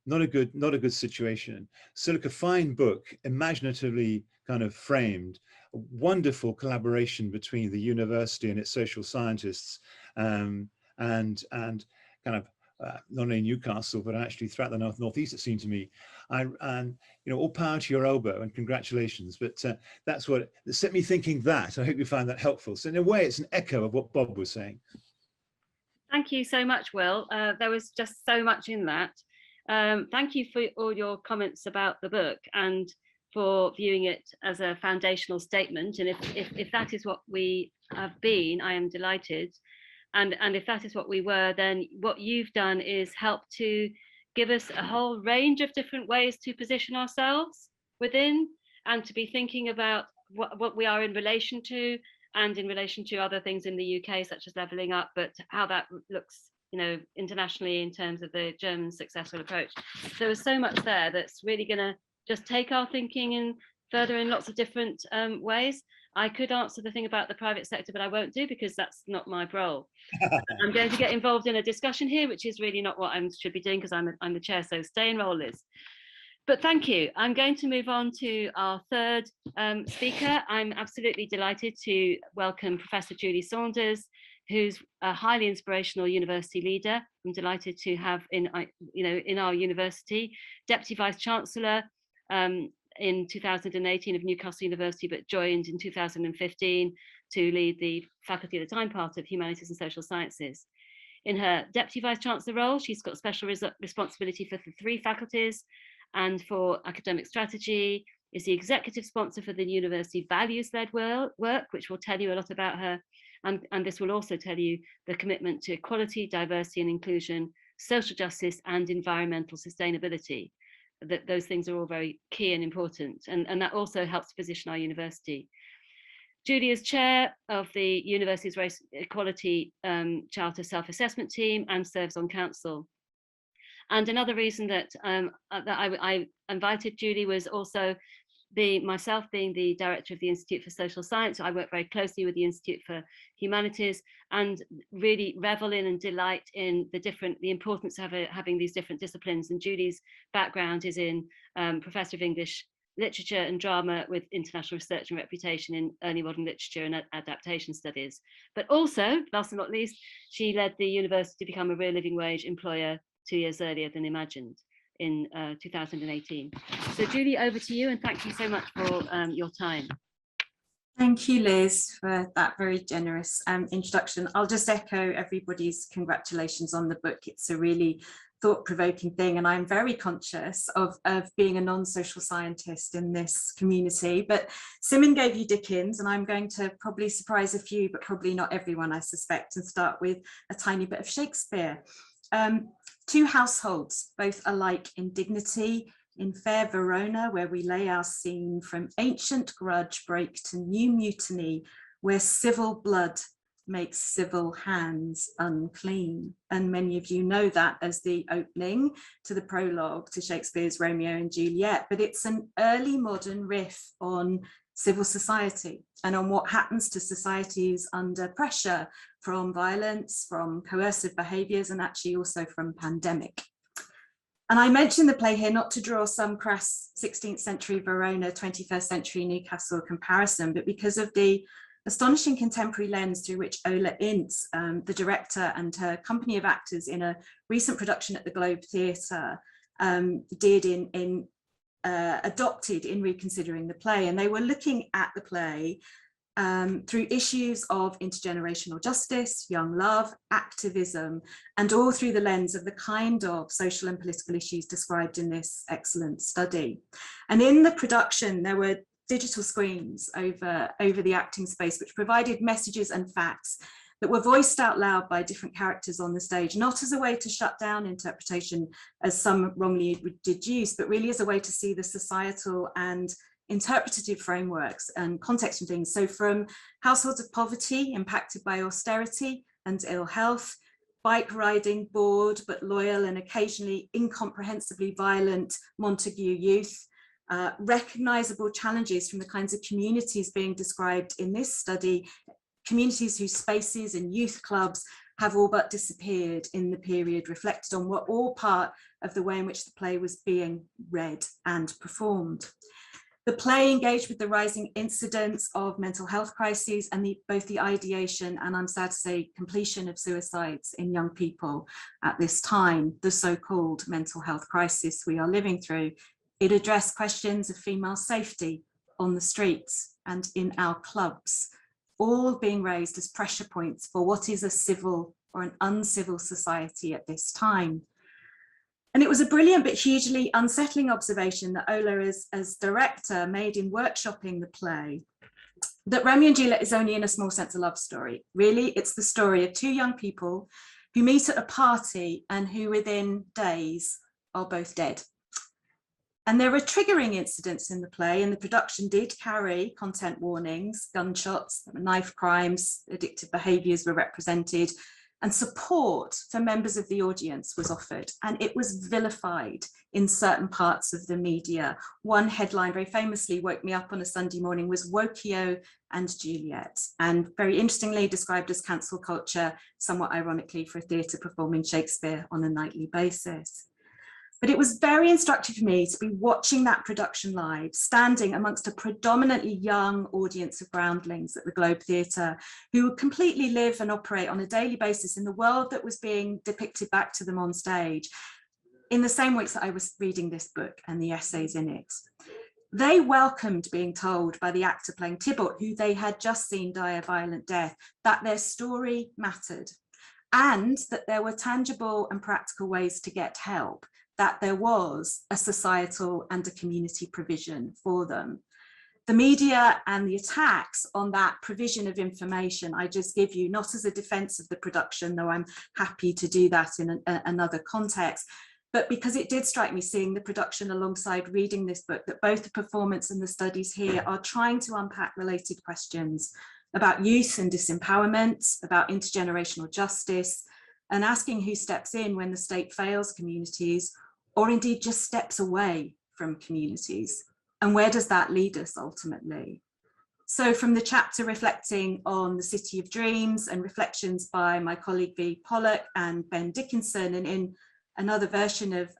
Not a good situation. So look, a fine book, imaginatively kind of framed, a wonderful collaboration between the university and its social scientists, and kind of not only Newcastle, but actually throughout the northeast, it seemed to me. And you know, all power to your elbow and congratulations. But that's what set me thinking that. I hope you find that helpful. So in a way, it's an echo of what Bob was saying. Thank you so much, Will. There was just so much in that. Thank you for all your comments about the book and for viewing it as a foundational statement. And if that is what we have been, I am delighted. And if that is what we were, then what you've done is help to give us a whole range of different ways to position ourselves within and to be thinking about what we are in relation to and in relation to other things in the UK, such as levelling up, but how that looks, you know, internationally in terms of the German successful approach. There was so much there that's really going to just take our thinking in further in lots of different ways. I could answer the thing about the private sector, but I won't do because that's not my role. I'm going to get involved in a discussion here, which is really not what I should be doing because I'm the chair, so stay in role, Liz. But thank you. I'm going to move on to our third speaker. I'm absolutely delighted to welcome Professor Julie Saunders, who's a highly inspirational university leader. I'm delighted to have in our university, Deputy Vice Chancellor in 2018 of Newcastle University, but joined in 2015 to lead the faculty at the time part of Humanities and Social Sciences. In her Deputy Vice Chancellor role, she's got special responsibility for the 3 faculties and for academic strategy, is the executive sponsor for the university values-led work, which will tell you a lot about her. And this will also tell you the commitment to equality, diversity and inclusion, social justice and environmental sustainability. That those things are all very key and important. And that also helps position our university. Julie is chair of the university's Race Equality Charter Self-Assessment Team and serves on council. And another reason that I invited Julie was also myself being the director of the Institute for Social Science. I work very closely with the Institute for Humanities and really revel in and delight in the importance of having these different disciplines. And Julie's background is in Professor of English Literature and Drama with international research and reputation in early modern literature and adaptation studies. But also, last but not least, she led the university to become a real living wage employer 2 years earlier than imagined in 2018. So Julie, over to you, and thank you so much for your time. Thank you, Liz, for that very generous introduction. I'll just echo everybody's congratulations on the book. It's a really thought-provoking thing, and I'm very conscious of being a non-social scientist in this community. But Simon gave you Dickens, and I'm going to probably surprise a few, but probably not everyone, I suspect, and start with a tiny bit of Shakespeare. 2 households, both alike in dignity, in fair Verona, where we lay our scene, from ancient grudge break to new mutiny, where civil blood makes civil hands unclean. And many of you know that as the opening to the prologue to Shakespeare's Romeo and Juliet, but it's an early modern riff on civil society and on what happens to societies under pressure from violence, from coercive behaviours, and actually also from pandemic. And I mention the play here not to draw some crass 16th century Verona, 21st century Newcastle comparison, but because of the astonishing contemporary lens through which Ola Ince, the director, and her company of actors in a recent production at the Globe Theatre adopted in reconsidering the play. And they were looking at the play through issues of intergenerational justice, young love, activism, and all through the lens of the kind of social and political issues described in this excellent study. And in the production, there were digital screens over the acting space, which provided messages and facts that were voiced out loud by different characters on the stage, not as a way to shut down interpretation, as some wrongly deduced, but really as a way to see the societal and interpretative frameworks and context and things. So from households of poverty impacted by austerity and ill health, bike riding, bored but loyal and occasionally incomprehensibly violent Montague youth, recognizable challenges from the kinds of communities being described in this study, communities whose spaces and youth clubs have all but disappeared in the period reflected on, were all part of the way in which the play was being read and performed. The play engaged with the rising incidence of mental health crises and both the ideation and, I'm sad to say, completion of suicides in young people at this time, the so-called mental health crisis we are living through. It addressed questions of female safety on the streets and in our clubs, all being raised as pressure points for what is a civil or an uncivil society at this time. And it was a brilliant but hugely unsettling observation that Ola, as director, made in workshopping the play, that Romeo and Juliet is only in a small sense a love story. Really, it's the story of two young people who meet at a party and who within days are both dead. And there were triggering incidents in the play, and the production did carry content warnings, gunshots, knife crimes, addictive behaviours were represented, and support for members of the audience was offered, and it was vilified in certain parts of the media. One headline very famously woke me up on a Sunday morning was Wokio and Juliet, and very interestingly described as cancel culture, somewhat ironically for a theatre performing Shakespeare on a nightly basis. But it was very instructive for me to be watching that production live, standing amongst a predominantly young audience of groundlings at the Globe Theatre, who completely live and operate on a daily basis in the world that was being depicted back to them on stage, in the same weeks that I was reading this book and the essays in it. They welcomed being told by the actor playing Tybalt, who they had just seen die a violent death, that their story mattered, and that there were tangible and practical ways to get help, that there was a societal and a community provision for them. The media and the attacks on that provision of information, I just give you, not as a defense of the production, though I'm happy to do that in another context, but because it did strike me seeing the production alongside reading this book, that both the performance and the studies here are trying to unpack related questions about youth and disempowerment, about intergenerational justice, and asking who steps in when the state fails communities, or indeed just steps away from communities. And where does that lead us ultimately? So from the chapter reflecting on the City of Dreams and reflections by my colleague V. Pollock and Ben Dickinson, and in another version of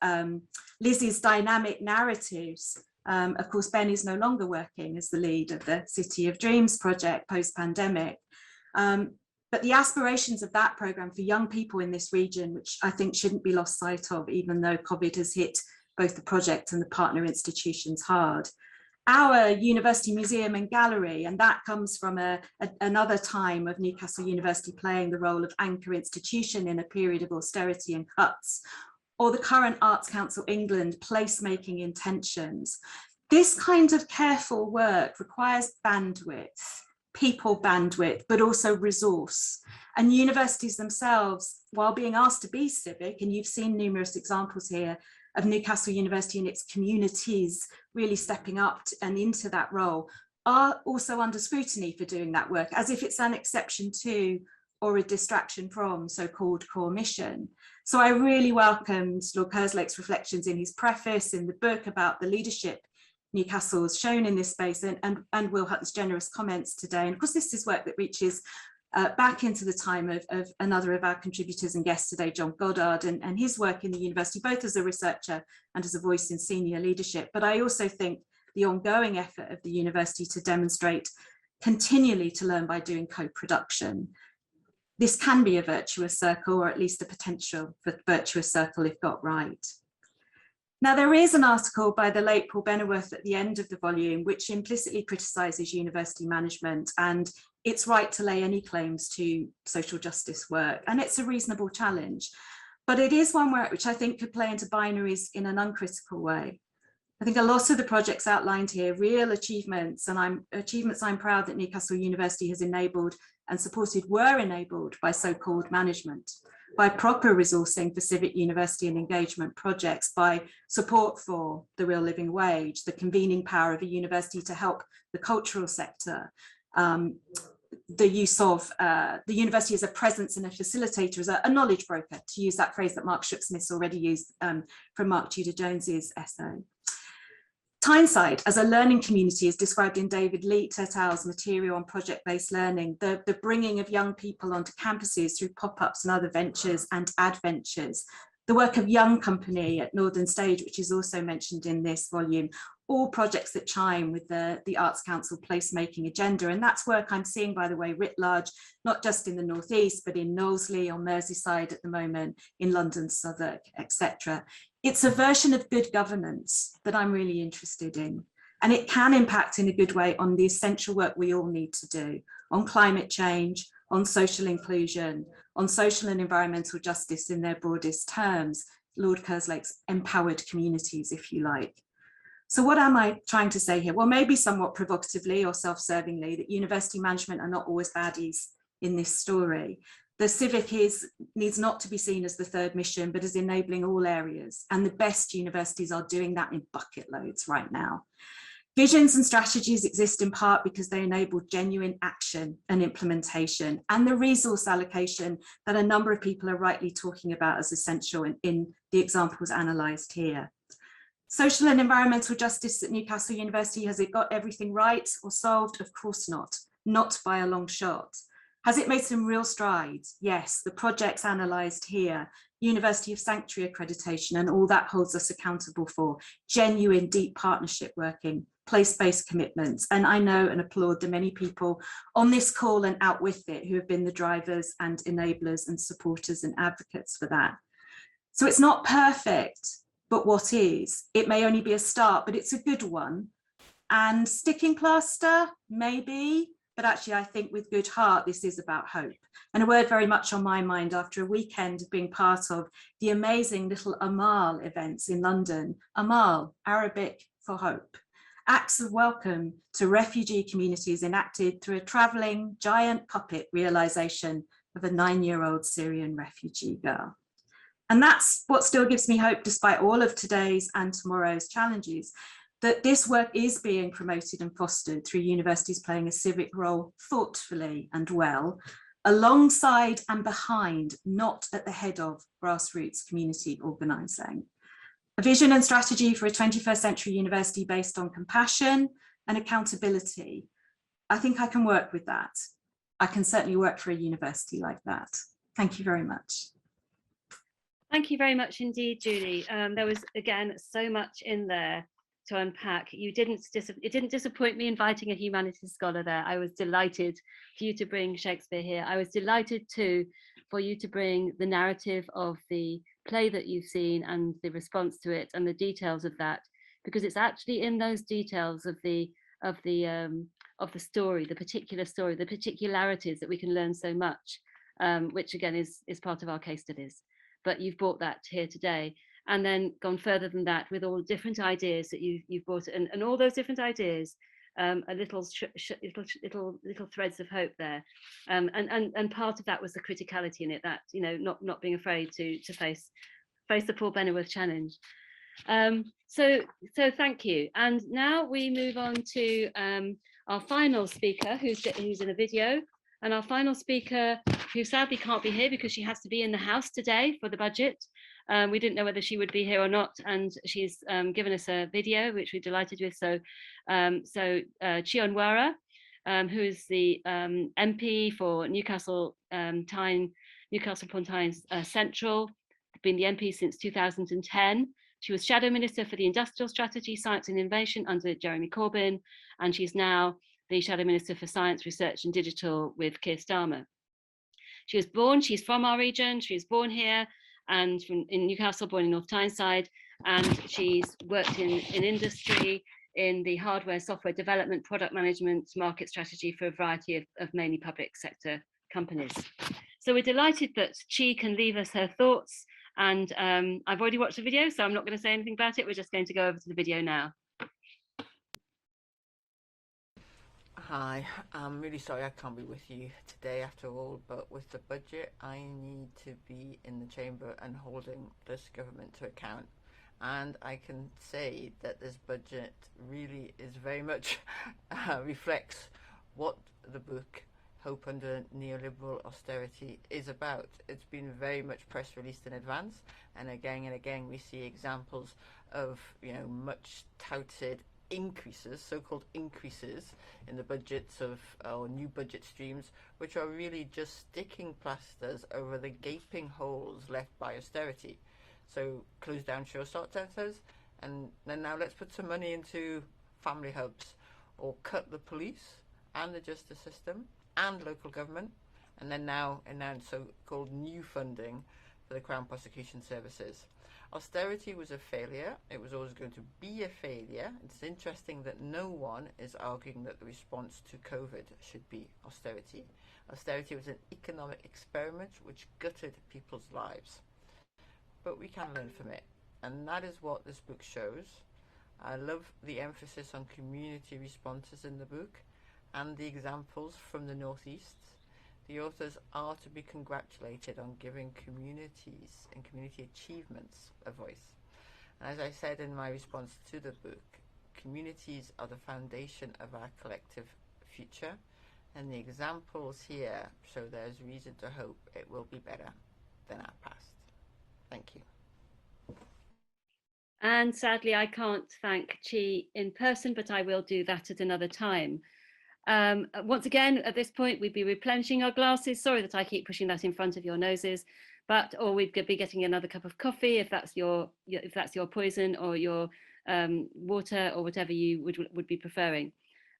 Lizzie's dynamic narratives, of course, Ben is no longer working as the lead of the City of Dreams project post-pandemic. But the aspirations of that programme for young people in this region, which I think shouldn't be lost sight of, even though COVID has hit both the project and the partner institutions hard. Our university museum and gallery, and that comes from another time of Newcastle University playing the role of anchor institution in a period of austerity and cuts, or the current Arts Council England placemaking intentions. This kind of careful work requires bandwidth, people bandwidth, but also resource. And universities themselves, while being asked to be civic, and you've seen numerous examples here of Newcastle University and its communities really stepping up and into that role, are also under scrutiny for doing that work, as if it's an exception to or a distraction from so-called core mission. So I really welcomed Lord Kerslake's reflections in his preface in the book about the leadership Newcastle's shown in this space, and Will Hutton's generous comments today. And of course, this is work that reaches back into the time of another of our contributors and guests today, John Goddard, and his work in the university, both as a researcher and as a voice in senior leadership. But I also think the ongoing effort of the university to demonstrate continually to learn by doing co-production. This can be a virtuous circle, or at least a potential for virtuous circle if got right. Now, there is an article by the late Paul Bennerworth at the end of the volume, which implicitly criticises university management and its right to lay any claims to social justice work. And it's a reasonable challenge, but it is one which I think could play into binaries in an uncritical way. I think a lot of the projects outlined here, real achievements, and achievements I'm proud that Newcastle University has enabled and supported, were enabled by so-called management, by proper resourcing for civic university and engagement projects, by support for the real living wage, the convening power of a university to help the cultural sector, the use of the university as a presence and a facilitator, as a knowledge broker, to use that phrase that Mark Shipsmith's already used from Mark Tudor-Jones's essay. Tyneside as a learning community is described in David Leet et al.'s material on project-based learning, the bringing of young people onto campuses through pop-ups and other ventures and adventures, the work of Young Company at Northern Stage, which is also mentioned in this volume, all projects that chime with the Arts Council placemaking agenda. And that's work I'm seeing, by the way, writ large, not just in the North East, but in Knowsley, on Merseyside at the moment, in London, Southwark, etc. It's a version of good governance that I'm really interested in. And it can impact in a good way on the essential work we all need to do, on climate change, on social inclusion, on social and environmental justice in their broadest terms, Lord Kerslake's empowered communities, if you like. So what am I trying to say here? Well, maybe somewhat provocatively or self-servingly, that university management are not always baddies in this story. The Civic needs not to be seen as the third mission, but as enabling all areas. And the best universities are doing that in bucket loads right now. Visions and strategies exist in part because they enable genuine action and implementation, and the resource allocation that a number of people are rightly talking about as essential in the examples analysed here. Social and environmental justice at Newcastle University, has it got everything right or solved? Of course not, not by a long shot. Has it made some real strides? Yes, the projects analysed here, University of Sanctuary accreditation and all that holds us accountable for, genuine deep partnership working, place-based commitments. And I know and applaud the many people on this call and out with it who have been the drivers and enablers and supporters and advocates for that. So it's not perfect, but what is? It may only be a start, but it's a good one. And sticking plaster, maybe, but actually I think with good heart, this is about hope. And a word very much on my mind after a weekend of being part of the amazing little Amal events in London. Amal, Arabic for hope. Acts of welcome to refugee communities enacted through a travelling giant puppet realisation of a 9-year-old Syrian refugee girl. And that's what still gives me hope, despite all of today's and tomorrow's challenges, that this work is being promoted and fostered through universities playing a civic role thoughtfully and well, alongside and behind, not at the head of, grassroots community organising. A vision and strategy for a 21st century university based on compassion and accountability. I think I can work with that. I can certainly work for a university like that. Thank you very much. Thank you very much indeed, Julie. There was, again, so much in there to unpack. It didn't disappoint me inviting a humanities scholar there. I was delighted for you to bring Shakespeare here. I was delighted too for you to bring the narrative of the play that you've seen and the response to it and the details of that, because it's actually in those details of the story, the particular story, the particularities that we can learn so much, which again is part of our case studies. But you've brought that here today, and then gone further than that with all the different ideas that you've brought, and all those different ideas, little threads of hope there, and part of that was the criticality in it, that not being afraid to face the Paul Bennerworth challenge. So thank you. And now we move on to our final speaker, who's in a video. And our final speaker, who sadly can't be here because she has to be in the House today for the budget. We didn't know whether she would be here or not, and she's given us a video, which we're delighted with. So Chionwara, who is the MP for Newcastle upon Tyne Central, been the MP since 2010. She was Shadow Minister for the Industrial Strategy, Science and Innovation under Jeremy Corbyn, and she's now the Shadow Minister for Science, Research and Digital with Keir Starmer. She's from our region, she was born here and in Newcastle, born in North Tyneside, and she's worked in industry, in the hardware, software development, product management, market strategy for a variety of mainly public sector companies. So we're delighted that Chi can leave us her thoughts, and I've already watched the video, so I'm not going to say anything about it. We're just going to go over to the video now. Hi, I'm really sorry I can't be with you today after all, but with the budget I need to be in the chamber and holding this government to account. And I can say that this budget really is very much reflects what the book Hope Under Neoliberal Austerity is about. It's been very much press released in advance, and again we see examples of, you know, much touted increases, so-called increases in the budgets of new budget streams, which are really just sticking plasters over the gaping holes left by austerity. So close down sure start centres, and then now let's put some money into family hubs, or cut the police and the justice system and local government, and then now announce so-called new funding for the Crown Prosecution Services. Austerity was a failure. It was always going to be a failure. It's interesting that no one is arguing that the response to COVID should be austerity. Austerity was an economic experiment which gutted people's lives. But we can learn from it, and that is what this book shows. I love the emphasis on community responses in the book and the examples from the Northeast. The authors are to be congratulated on giving communities and community achievements a voice. And as I said in my response to the book, communities are the foundation of our collective future, and the examples here show there's reason to hope it will be better than our past. Thank you. And sadly, I can't thank Chi in person, but I will do that at another time. Once again, at this point, we'd be replenishing our glasses. Sorry that I keep pushing that in front of your noses, or we'd be getting another cup of coffee if that's your poison, or your water, or whatever you would be preferring.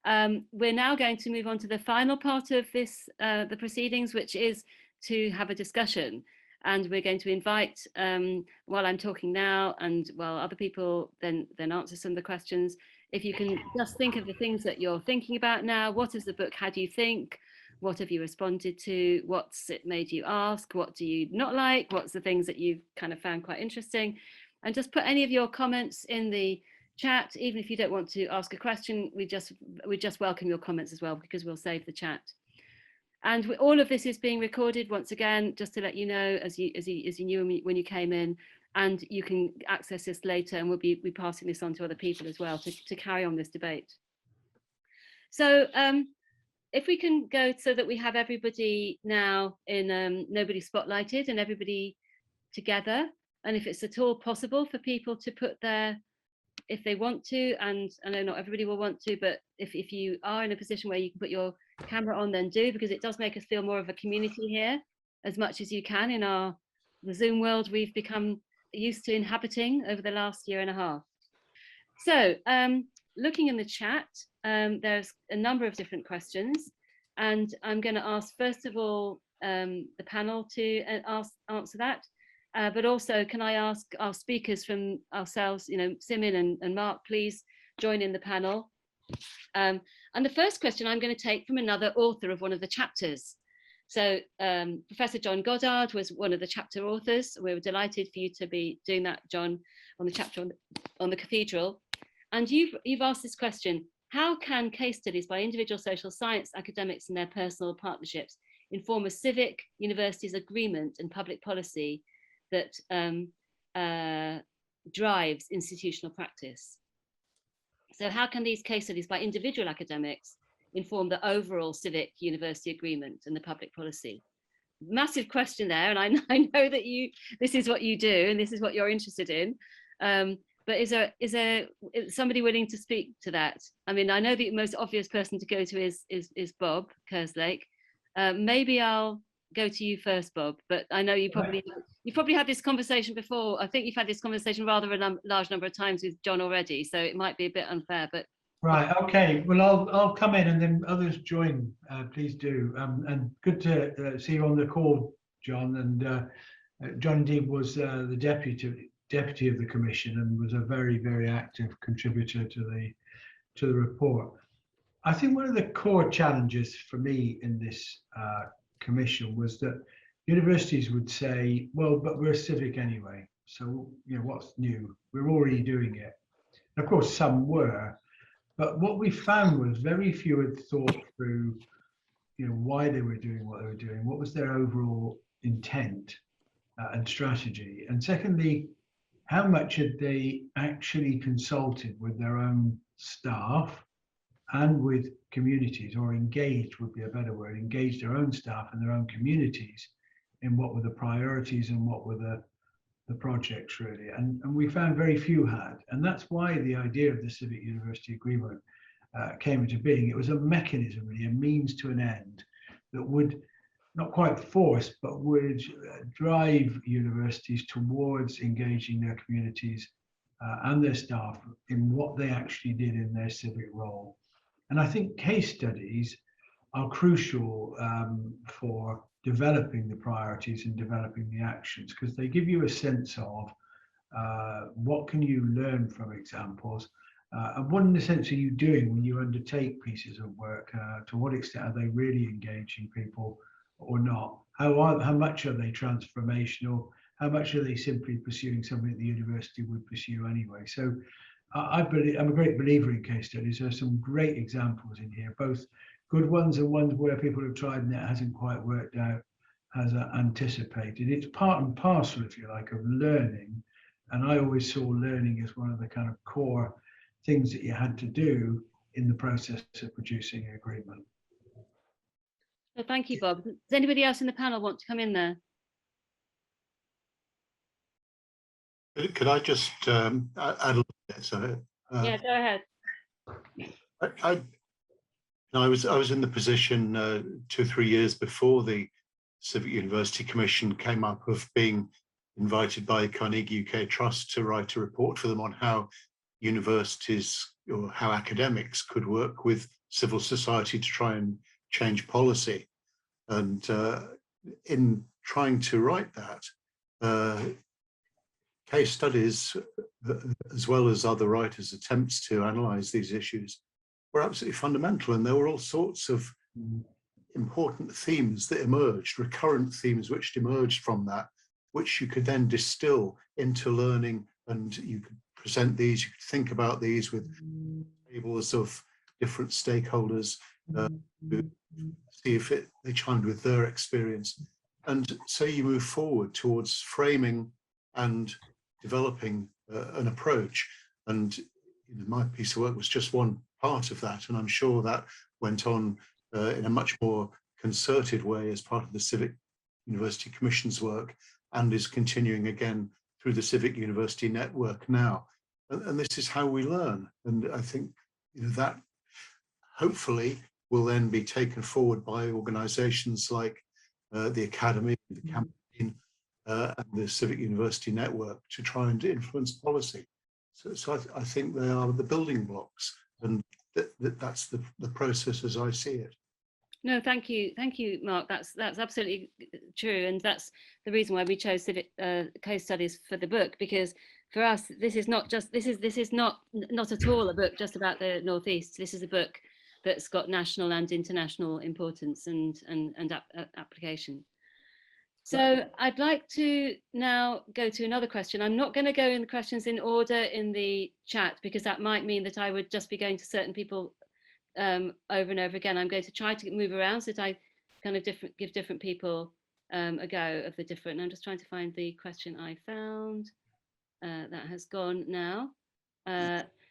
We're now going to move on to the final part of this, the proceedings, which is to have a discussion. And we're going to invite, while I'm talking now, and while other people then answer some of the questions, if you can just think of the things that you're thinking about now. What has the book had you think? What have you responded to? What's it made you ask? What do you not like? What's the things that you've kind of found quite interesting? And just put any of your comments in the chat. Even if you don't want to ask a question, we just welcome your comments as well, because we'll save the chat. And all of this is being recorded, once again, just to let you know, as you knew when you came in, and you can access this later, and we'll be passing this on to other people as well to carry on this debate. So if we can go so that we have everybody now in nobody spotlighted and everybody together, and if it's at all possible for people to put their, if they want to, and I know not everybody will want to, but if you are in a position where you can put your camera on, then do, because it does make us feel more of a community here, as much as you can in the Zoom world we've become used to inhabiting over the last year and a half. So looking in the chat, there's a number of different questions, and I'm going to ask first of all the panel to answer that. But also, can I ask our speakers from ourselves, Simin and Mark, please join in the panel. And the first question I'm going to take from another author of one of the chapters. So Professor John Goddard was one of the chapter authors. We were delighted for you to be doing that, John, on the chapter on the cathedral. And you've asked this question: how can case studies by individual social science academics and their personal partnerships inform a civic university's agreement and public policy that drives institutional practice? So how can these case studies by individual academics inform the overall civic university agreement and the public policy? Massive question there, and I know that this is what you do and this is what you're interested in. But is there somebody willing to speak to that? I mean, I know the most obvious person to go to is Bob Kerslake. Maybe I'll go to you first, Bob, but I know you probably had this conversation before. I think you've had this conversation rather a large number of times with John already, so it might be a bit unfair. But right, okay. Well, I'll come in and then others join. Please do. And good to see you on the call, John. And John indeed was the deputy of the commission and was a very, very active contributor to the report. I think one of the core challenges for me in this commission was that universities would say, well, but we're civic anyway, so what's new? We're already doing it. And of course, some were, but what we found was very few had thought through, why they were doing what they were doing, what was their overall intent and strategy, and secondly, how much had they actually consulted with their own staff and with communities, or engaged would be a better word, engaged their own staff and their own communities in what were the priorities and what were the projects really. And we found very few had. And that's why the idea of the Civic University Agreement came into being. It was a mechanism, really, a means to an end that would not quite force, but would drive universities towards engaging their communities and their staff in what they actually did in their civic role. And I think case studies are crucial for developing the priorities and developing the actions, because they give you a sense of what can you learn from examples, and what in a sense are you doing when you undertake pieces of work, to what extent are they really engaging people or not? How much are they transformational? How much are they simply pursuing something the university would pursue anyway? So I'm a great believer in case studies. There are some great examples in here, both good ones and ones where people have tried and it hasn't quite worked out as anticipated. It's part and parcel, if you like, of learning. And I always saw learning as one of the kind of core things that you had to do in the process of producing an agreement. So thank you, Bob. Does anybody else in the panel want to come in there? Could I just add a little bit? So, Yeah, go ahead. I was in the position 2 or 3 years before the Civic University Commission came up of being invited by Carnegie UK Trust to write a report for them on how universities or how academics could work with civil society to try and change policy. And in trying to write that, case studies, as well as other writers' attempts to analyse these issues, were absolutely fundamental. And there were all sorts of important themes that emerged, recurrent themes which emerged from that, which you could then distill into learning, and you could present these, you could think about these with tables of different stakeholders to see if they chimed with their experience. And so you move forward towards framing and developing an approach. And my piece of work was just one part of that. And I'm sure that went on in a much more concerted way as part of the Civic University Commission's work, and is continuing again through the Civic University Network now. And this is how we learn. And I think that hopefully will then be taken forward by organisations like the Academy, the campaign, and the Civic University Network to try and influence policy. So I think they are the building blocks, and that's the process as I see it. No, thank you, Mark. That's absolutely true, and that's the reason why we chose civic case studies for the book, because for us this is not at all a book just about the Northeast. This is a book that's got national and international importance and application. So I'd like to now go to another question. I'm not going to go in the questions in order in the chat, because that might mean that I would just be going to certain people over and over again. I'm going to try to move around so that I kind of give different people a go of the different. I'm just trying to find the question I found that has gone now.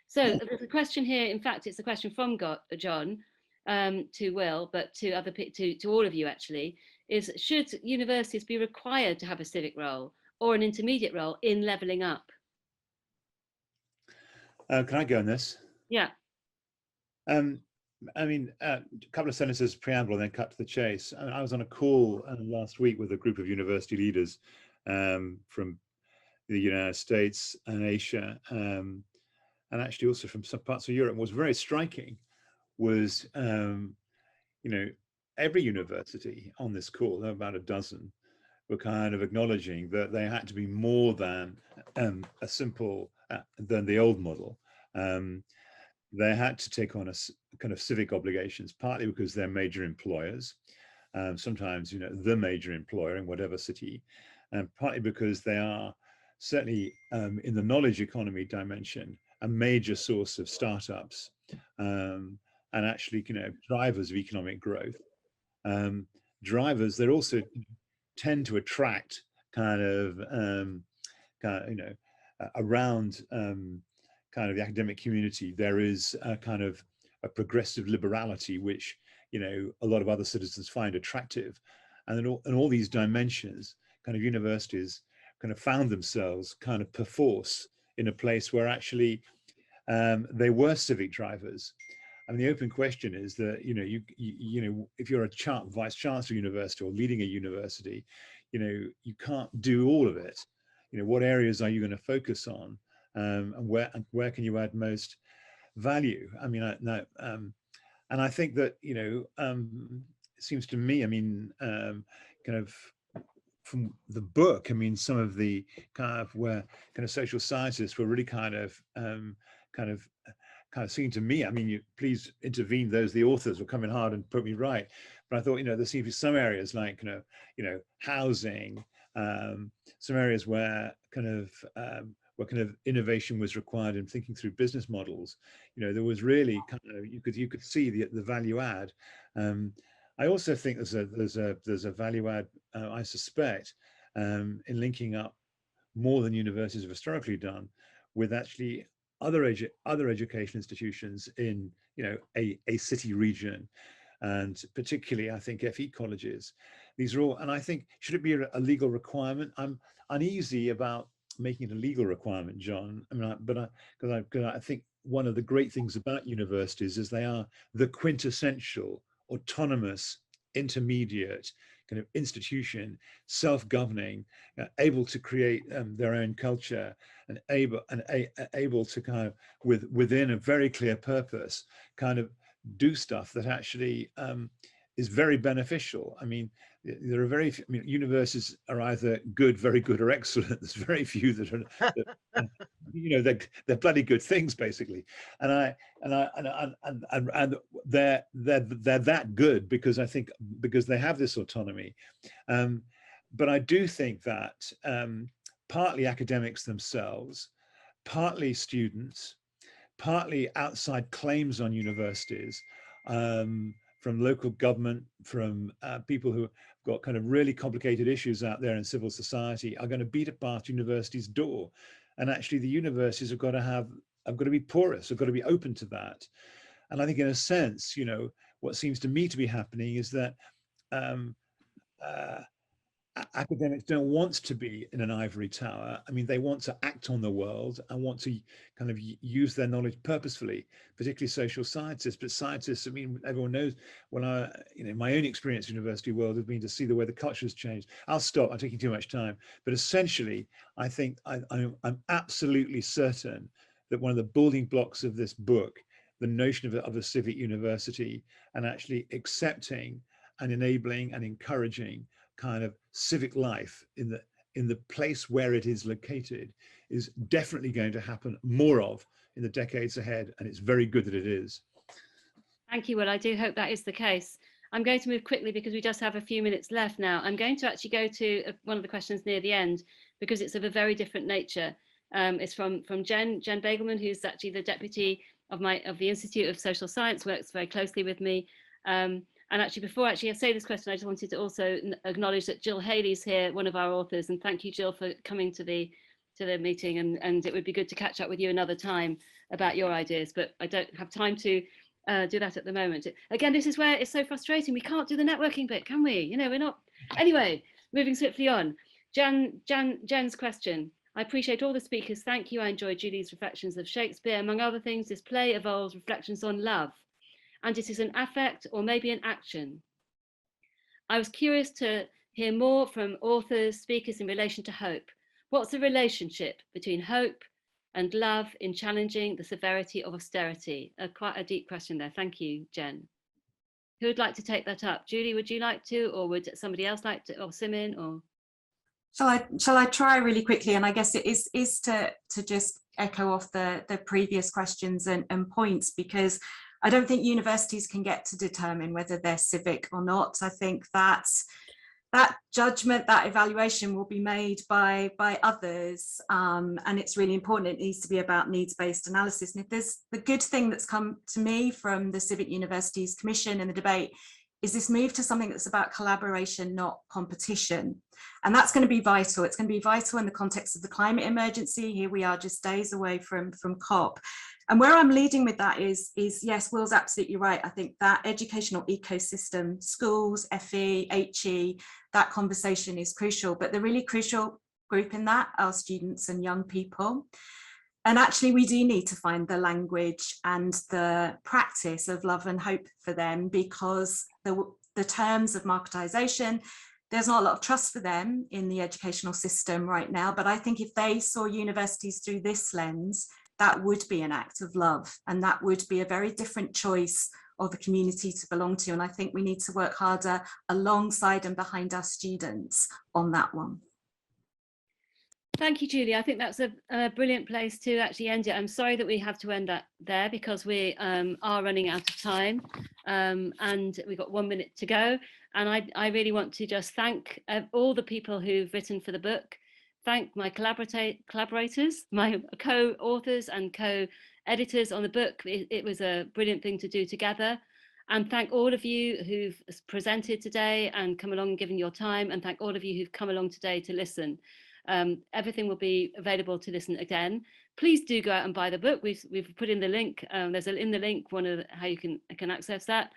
So there's a question here. In fact, it's a question from John to Will, but to all of you actually, is should universities be required to have a civic role or an intermediate role in levelling up? Can I go on this? Yeah. I mean, a couple of sentences preamble and then cut to the chase. I was on a call last week with a group of university leaders from the United States and Asia, and actually also from some parts of Europe. What was very striking was, every university on this call, there were about a dozen, were kind of acknowledging that they had to be more than a simple than the old model. They had to take on kind of civic obligations, partly because they're major employers, sometimes, you know, the major employer in whatever city, and partly because they are certainly in the knowledge economy dimension, a major source of startups, and actually, you know, drivers of economic growth. Drivers that also tend to attract kind of, you know, around kind of the academic community, there is a kind of a progressive liberality, which, you know, a lot of other citizens find attractive. And then all these dimensions, kind of universities kind of found themselves kind of perforce in a place where actually they were civic drivers. And the open question is that, you know, you know, if you're a vice chancellor university or leading a university, you know, you can't do all of it. You know, what areas are you going to focus on, and where can you add most value? I mean, and I think that, you know, it seems to me, I mean, kind of from the book, I mean, some of the kind of where kind of social scientists were really kind of seemed to me, I mean, you please intervene, those the authors will come in hard and put me right, but I thought, you know, there seems to be some areas like, you know, housing, some areas where kind of innovation was required in thinking through business models. You know, there was really kind of, you could see the value add. I also think there's a value add, I suspect, in linking up more than universities have historically done with actually other education institutions in, you know, a city region, and particularly I think FE colleges. These are all, and I think, should it be a legal requirement? I'm uneasy about making it a legal requirement, John. I mean, because I think one of the great things about universities is they are the quintessential autonomous intermediate kind of institution, self-governing, able to create their own culture, and able to kind of within a very clear purpose kind of do stuff that actually is very beneficial. I mean, there are very few, I mean, universities are either good, very good, or excellent. There's very few that are, you know, they're bloody good things basically, and they're that good because I think because they have this autonomy, but I do think that partly academics themselves, partly students, partly outside claims on universities, from local government, from people who have got kind of really complicated issues out there in civil society, are going to beat apart universities' door. And actually the universities have got to be porous, have got to be open to that. And I think in a sense, you know, what seems to me to be happening is that academics don't want to be in an ivory tower. I mean, they want to act on the world and want to kind of use their knowledge purposefully, particularly social scientists. But scientists, I mean, everyone knows, when you know, my own experience in the university world has been to see the way the culture has changed. I'll stop, I'm taking too much time. But essentially, I think I'm absolutely certain that one of the building blocks of this book, the notion of a civic university, and actually accepting and enabling and encouraging kind of civic life in the place where it is located, is definitely going to happen more of in the decades ahead, and it's very good that it is. Thank you. Well, I do hope that is the case. I'm going to move quickly because we just have a few minutes left now. I'm going to actually go to one of the questions near the end because it's of a very different nature. It's from Jen Bagelman, who's actually the deputy of the Institute of Social Science, works very closely with me. And actually, before I say this question, I just wanted to also acknowledge that Jill Haley's here, one of our authors, and thank you, Jill, for coming to the meeting. And it would be good to catch up with you another time about your ideas, but I don't have time to do that at the moment. Again, this is where it's so frustrating. We can't do the networking bit, can we? You know, we're not. Anyway, moving swiftly on. Jen's question. I appreciate all the speakers. Thank you. I enjoyed Julie's reflections of Shakespeare. Among other things, this play evolves reflections on love, and it is an affect or maybe an action. I was curious to hear more from authors, speakers in relation to hope. What's the relationship between hope and love in challenging the severity of austerity? Quite a deep question there. Thank you, Jen. Who would like to take that up? Julie, would you like to, or would somebody else like to, or Simin, or? Shall I try really quickly? And I guess it is to just echo off the previous questions and points, because I don't think universities can get to determine whether they're civic or not. I think that judgment, that evaluation will be made by others, and it's really important. It needs to be about needs-based analysis. And if there's the good thing that's come to me from the Civic Universities Commission and the debate is this move to something that's about collaboration, not competition. And that's going to be vital. It's going to be vital in the context of the climate emergency. Here we are just days away from COP. And where I'm leading with that is yes, Will's absolutely right. I think that educational ecosystem, schools, FE, HE, that conversation is crucial. But the really crucial group in that are students and young people. And actually, we do need to find the language and the practice of love and hope for them, because the terms of marketisation, there's not a lot of trust for them in the educational system right now. But I think if they saw universities through this lens, that would be an act of love, and that would be a very different choice of a community to belong to. And I think we need to work harder alongside and behind our students on that one. Thank you, Julie. I think that's a brilliant place to actually end it. I'm sorry that we have to end that there, because we are running out of time, and we've got 1 minute to go. And I really want to just thank all the people who've written for the book. Thank my collaborators, my co-authors and co-editors on the book. It was a brilliant thing to do together. And thank all of you who've presented today and come along and given your time. And thank all of you who've come along today to listen. Everything will be available to listen again. Please do go out and buy the book. We've put in the link. There's in the link one of how you can access that.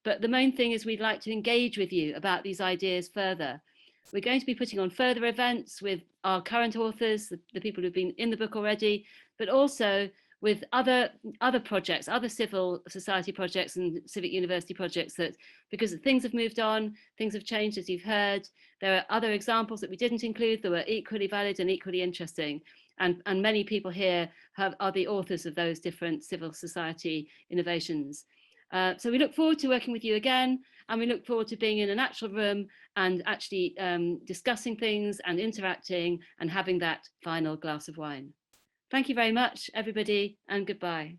But the main thing is we'd like to engage with you about these ideas further. We're going to be putting on further events with our current authors, the people who've been in the book already, but also with other projects, other civil society projects and civic university projects, that because things have moved on, things have changed, as you've heard. There are other examples that we didn't include that were equally valid and equally interesting. And many people here are the authors of those different civil society innovations. So we look forward to working with you again, and we look forward to being in an actual room and actually discussing things and interacting and having that final glass of wine. Thank you very much, everybody, and goodbye.